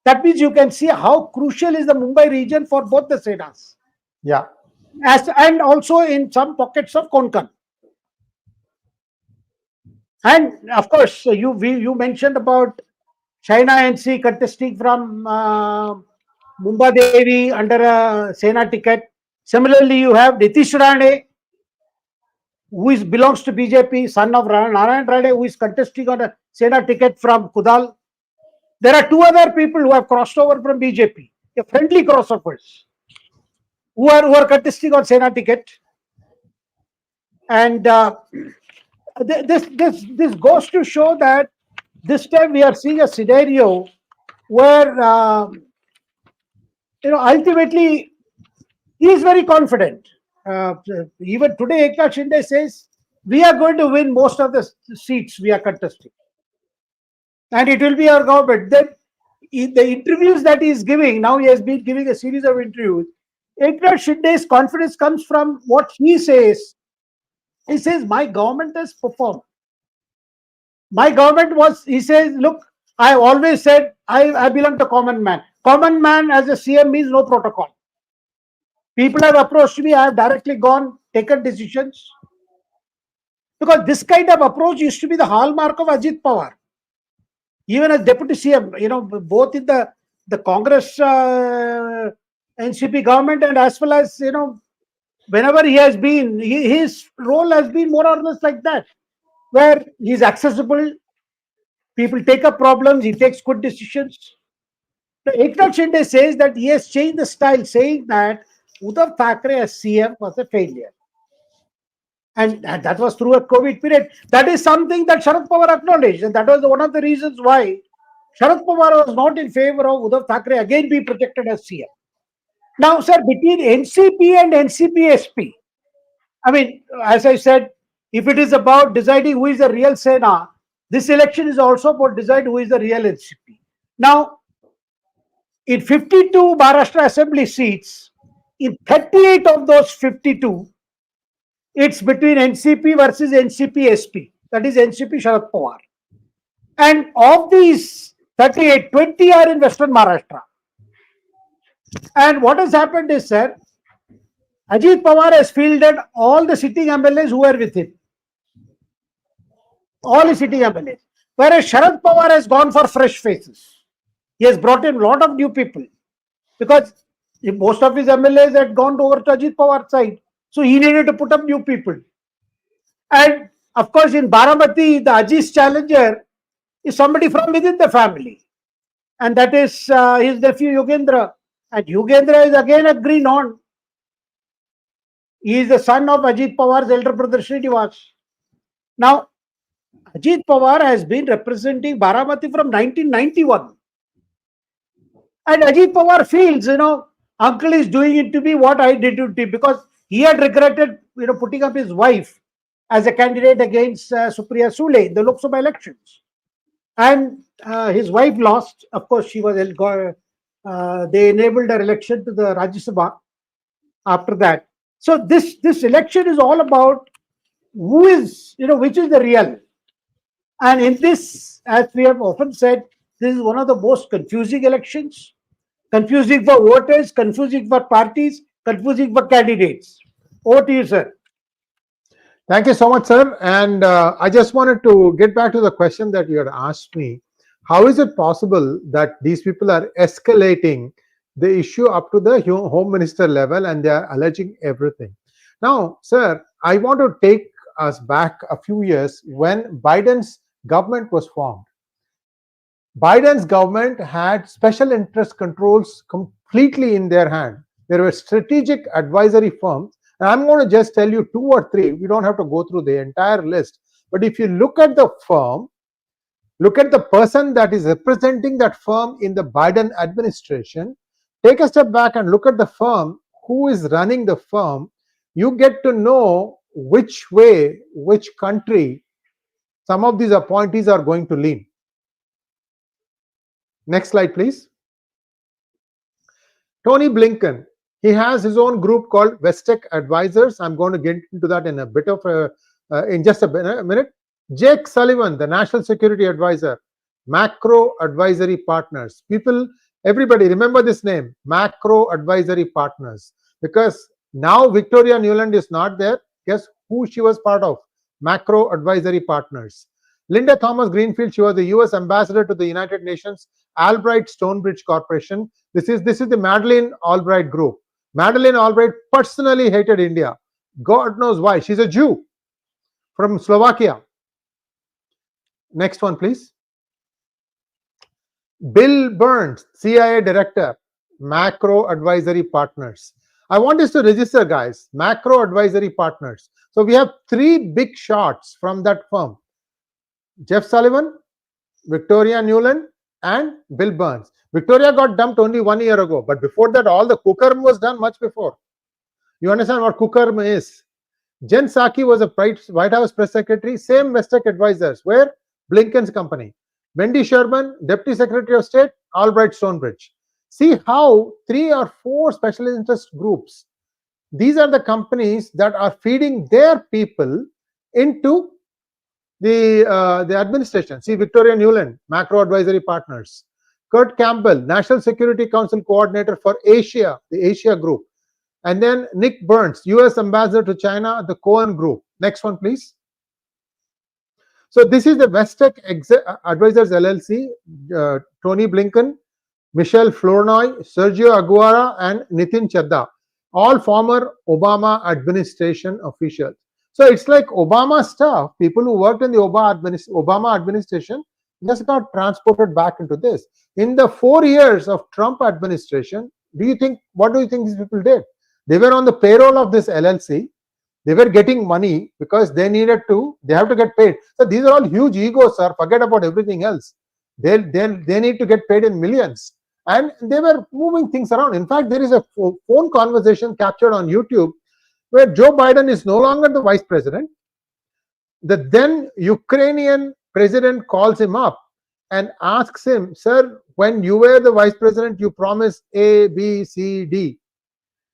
That means you can see how crucial is the Mumbai region for both the Senas. Yeah. And also in some pockets of Konkan. And of course, you mentioned about Sena NCP contesting from Mumbai Devi under a Sena ticket. Similarly, you have Nitish Rane, who belongs to BJP, son of Narayan Rane, who is contesting on a Sena ticket from Kudal. There are two other people who have crossed over from BJP, friendly crossovers, who are contesting on Sena ticket. And this goes to show that this time we are seeing a scenario where ultimately he is very confident. Even today, Eknath Shinde says we are going to win most of the seats we are contesting, and it will be our government. Then the interviews that he is giving, now he has been giving a series of interviews. Eknath Shinde's confidence comes from what he says. He says, my government has performed. My government was, he says, look, I have always said I belong to common man. Common man as a CM means no protocol. People have approached me, I have directly gone, taken decisions. Because this kind of approach used to be the hallmark of Ajit Pawar. Even as deputy CM, both in the Congress NCP government and as well as, whenever he has been, his role has been more or less like that, where he is accessible, people take up problems, he takes good decisions. The Eknath Shinde says that he has changed the style, saying that Uddhav Thackeray as CM was a failure. And that was through a COVID period. That is something that Sharad Pawar acknowledged. And that was one of the reasons why Sharad Pawar was not in favor of Uddhav Thackeray again being projected as CM. Now, sir, between NCP and NCP-SP, I mean, as I said, if it is about deciding who is the real Sena, this election is also about deciding who is the real NCP. Now, in 52 Maharashtra Assembly seats, in 38 of those 52, it's between NCP versus NCP-SP. That is NCP Sharad Pawar. And of these 38, 20 are in Western Maharashtra. And what has happened is, sir, Ajit Pawar has fielded all the sitting MLAs who were with him. All the sitting MLAs. Whereas Sharad Pawar has gone for fresh faces. He has brought in a lot of new people. Because most of his MLAs had gone over to Ajit Pawar's side. So he needed to put up new people. And of course, in Baramati, the Ajit's challenger is somebody from within the family. And that is his nephew Yogendra. And Yogendra is again a greenhorn. He is the son of Ajit Pawar's elder brother Srinivas. Now, Ajit Pawar has been representing Baramati from 1991. And Ajit Pawar feels, uncle is doing it to me what I did to him, because he had regretted, putting up his wife as a candidate against Supriya Sule in the Lok Sabha elections. And his wife lost. Of course, she was they enabled her election to the Rajya Sabha after that. So this election is all about who is, which is the real. And in this, as we have often said, this is one of the most confusing elections. Confusing for voters, confusing for parties, confusing for candidates. Over to you, sir. Thank you so much, sir. And I just wanted to get back to the question that you had asked me. How is it possible that these people are escalating the issue up to the Home Minister level and they are alleging everything? Now, sir, I want to take us back a few years when Biden's government was formed. Biden's government had special interest controls completely in their hand. There were strategic advisory firms. And I'm going to just tell you 2 or 3. We don't have to go through the entire list. But if you look at the firm, look at the person that is representing that firm in the Biden administration, take a step back and look at the firm, who is running the firm, you get to know which way, which country some of these appointees are going to lean. Next slide, please. Tony Blinken, he has his own group called Westech Advisors. I'm going to get into that in a bit of in just a minute. Jake Sullivan, the National Security Advisor, Macro Advisory Partners. People, everybody remember this name, Macro Advisory Partners, because now Victoria Nuland is not there. Guess who she was part of? Macro Advisory Partners. Linda Thomas Greenfield, she was the US Ambassador to the United Nations, Albright Stonebridge Corporation. This is the Madeleine Albright Group. Madeleine Albright personally hated India. God knows why. She's a Jew from Slovakia. Next one, please. Bill Burns, CIA Director, Macro Advisory Partners. I want this to register, guys. Macro Advisory Partners. So we have 3 big shots from that firm. Jeff Sullivan, Victoria Nuland, and Bill Burns. Victoria got dumped only 1 year ago, but before that, all the Kukarm was done much before. You understand what Kukarm is? Jen Psaki was a White House press secretary, same Westech Advisors, where Blinken's company. Wendy Sherman, Deputy Secretary of State, Albright Stonebridge. See how 3 or 4 special interest groups, these are the companies that are feeding their people into the administration. See, Victoria Newland, Macro Advisory Partners. Kurt Campbell, National Security Council Coordinator for Asia, the Asia Group. And then Nick Burns, US Ambassador to China, the Cohen Group. Next one, please. So this is the Westech Advisors LLC, Tony Blinken, Michelle Flournoy, Sergio Aguara, and Nitin Chadda, all former Obama administration officials. So it's like Obama staff, people who worked in the Obama administration, just got transported back into this. In the 4 years of Trump administration, what do you think these people did? They were on the payroll of this LLC. They were getting money because they have to get paid. So these are all huge egos, sir. Forget about everything else. They need to get paid in millions. And they were moving things around. In fact, there is a phone conversation captured on YouTube where Joe Biden is no longer the vice president. The then Ukrainian president calls him up and asks him, sir, when you were the vice president, you promised A, B, C, D.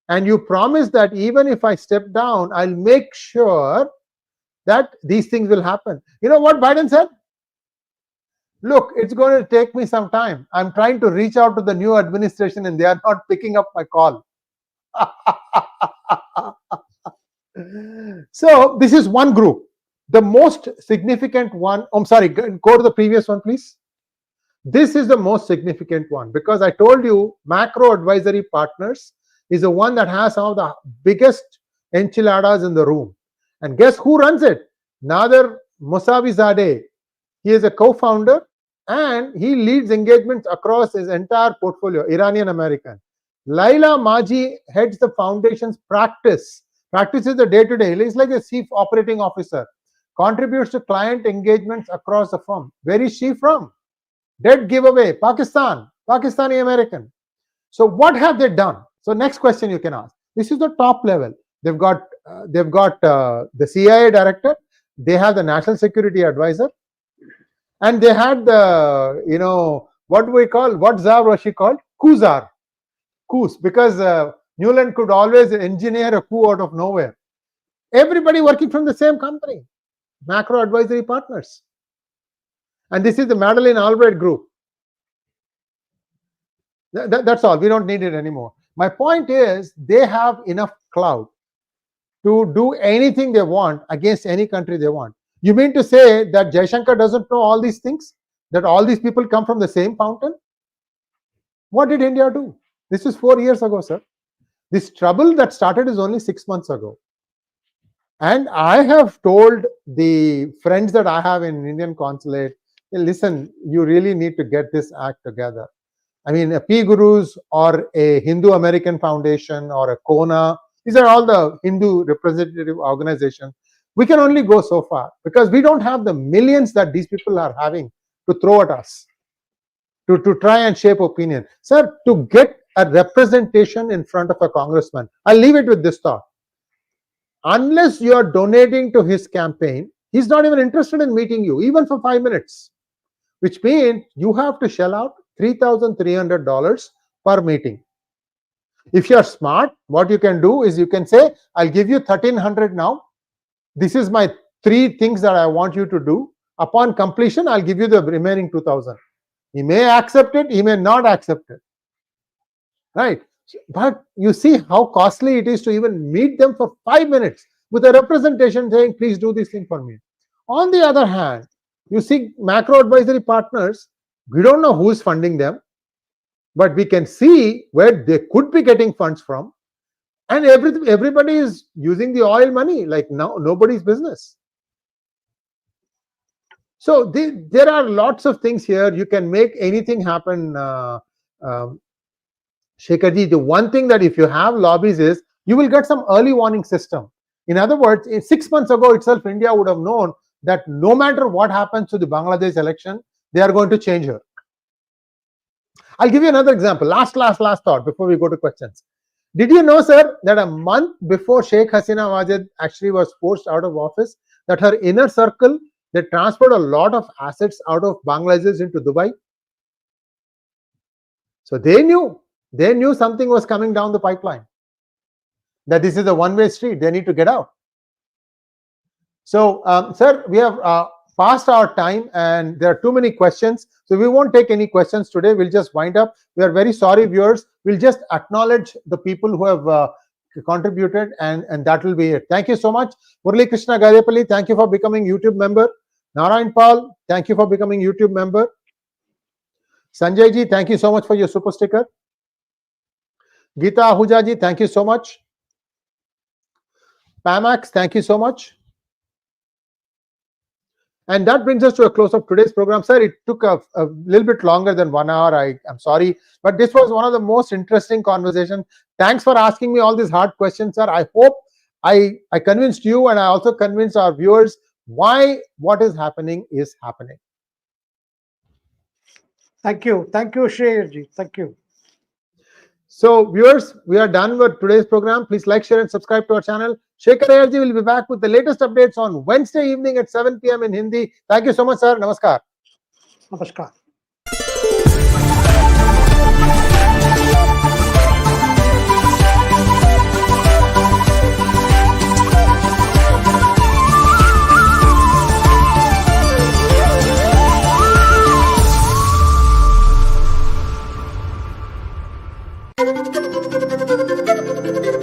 And you promised that even if I step down, I'll make sure that these things will happen. You know what Biden said? Look, it's going to take me some time. I'm trying to reach out to the new administration and they are not picking up my call. So this is one group. The most significant one, I'm sorry, go to the previous one, please. This is the most significant one because I told you Macro Advisory Partners is the one that has some of the biggest enchiladas in the room. And guess who runs it? Nader Mossavi-Zadeh. He is a co-founder and he leads engagements across his entire portfolio, Iranian American. Laila Maji heads the foundation's practice. Practice is the day-to-day. He's like a chief operating officer. Contributes to client engagements across the firm. Where is she from? Dead giveaway, Pakistan, Pakistani American. So what have they done? So next question you can ask. This is the top level. They've got the CIA director. They have the national security advisor, and they had the what 𝗤𝙗 was she called? Coups, because Newland could always engineer a coup out of nowhere. Everybody working from the same company, Macro Advisory Partners. And this is the Madeleine Albright group. That's all. We don't need it anymore. My point is they have enough clout to do anything they want against any country they want. You mean to say that Jaishankar doesn't know all these things? That all these people come from the same fountain? What did India do? This is 4 years ago, sir. This trouble that started is only 6 months ago. And I have told the friends that I have in Indian consulate, hey, listen, you really need to get this act together. I mean, a PGurus or a Hindu American Foundation or a Kona, these are all the Hindu representative organizations. We can only go so far because we don't have the millions that these people are having to throw at us to try and shape opinion. Sir, to get a representation in front of a congressman, I'll leave it with this thought. Unless you are donating to his campaign, he's not even interested in meeting you, even for 5 minutes, which means you have to shell out $3,300 per meeting. If you are smart, what you can do is you can say, I'll give you $1,300 now. This is my 3 things that I want you to do. Upon completion, I'll give you the remaining 2,000. He may accept it, he may not accept it. Right? But you see how costly it is to even meet them for 5 minutes with a representation saying, please do this thing for me. On the other hand, you see Macro Advisory Partners, we don't know who is funding them, but we can see where they could be getting funds from. And everybody is using the oil money like now nobody's business. So there are lots of things here. You can make anything happen, Shekharji. The one thing that if you have lobbies is you will get some early warning system. In other words, 6 months ago itself, India would have known that no matter what happens to the Bangladesh election, they are going to change her. I'll give you another example. Last thought before we go to questions. Did you know, sir, that a month before Sheikh Hasina Wajid actually was forced out of office, that her inner circle They transferred a lot of assets out of Bangladesh into Dubai. So they knew something was coming down the pipeline, that this is a one-way street. They need to get out. So, sir, we have past our time and there are too many questions. So we won't take any questions today. We'll just wind up. We are very sorry, viewers. We'll just acknowledge the people who have contributed, and that will be it. Thank you so much. Murali Krishna Gadepalli, thank you for becoming YouTube member. Narayan Paul, thank you for becoming YouTube member. Sanjay ji, thank you so much for your super sticker. Geeta Ahuja ji, thank you so much. Pamax, thank you so much. And that brings us to a close of today's program. Sir, it took a little bit longer than 1 hour. I'm sorry, but this was one of the most interesting conversations. Thanks for asking me all these hard questions, sir. I hope I convinced you, and I also convinced our viewers why what is happening is happening. Thank you. Thank you, Sree Iyer ji. Thank you. So, viewers, we are done with today's program. Please like, share, and subscribe to our channel. Shekhar Iyer ji will be back with the latest updates on Wednesday evening at 7 p.m. in Hindi. Thank you so much, sir. Namaskar. Namaskar. Thank you.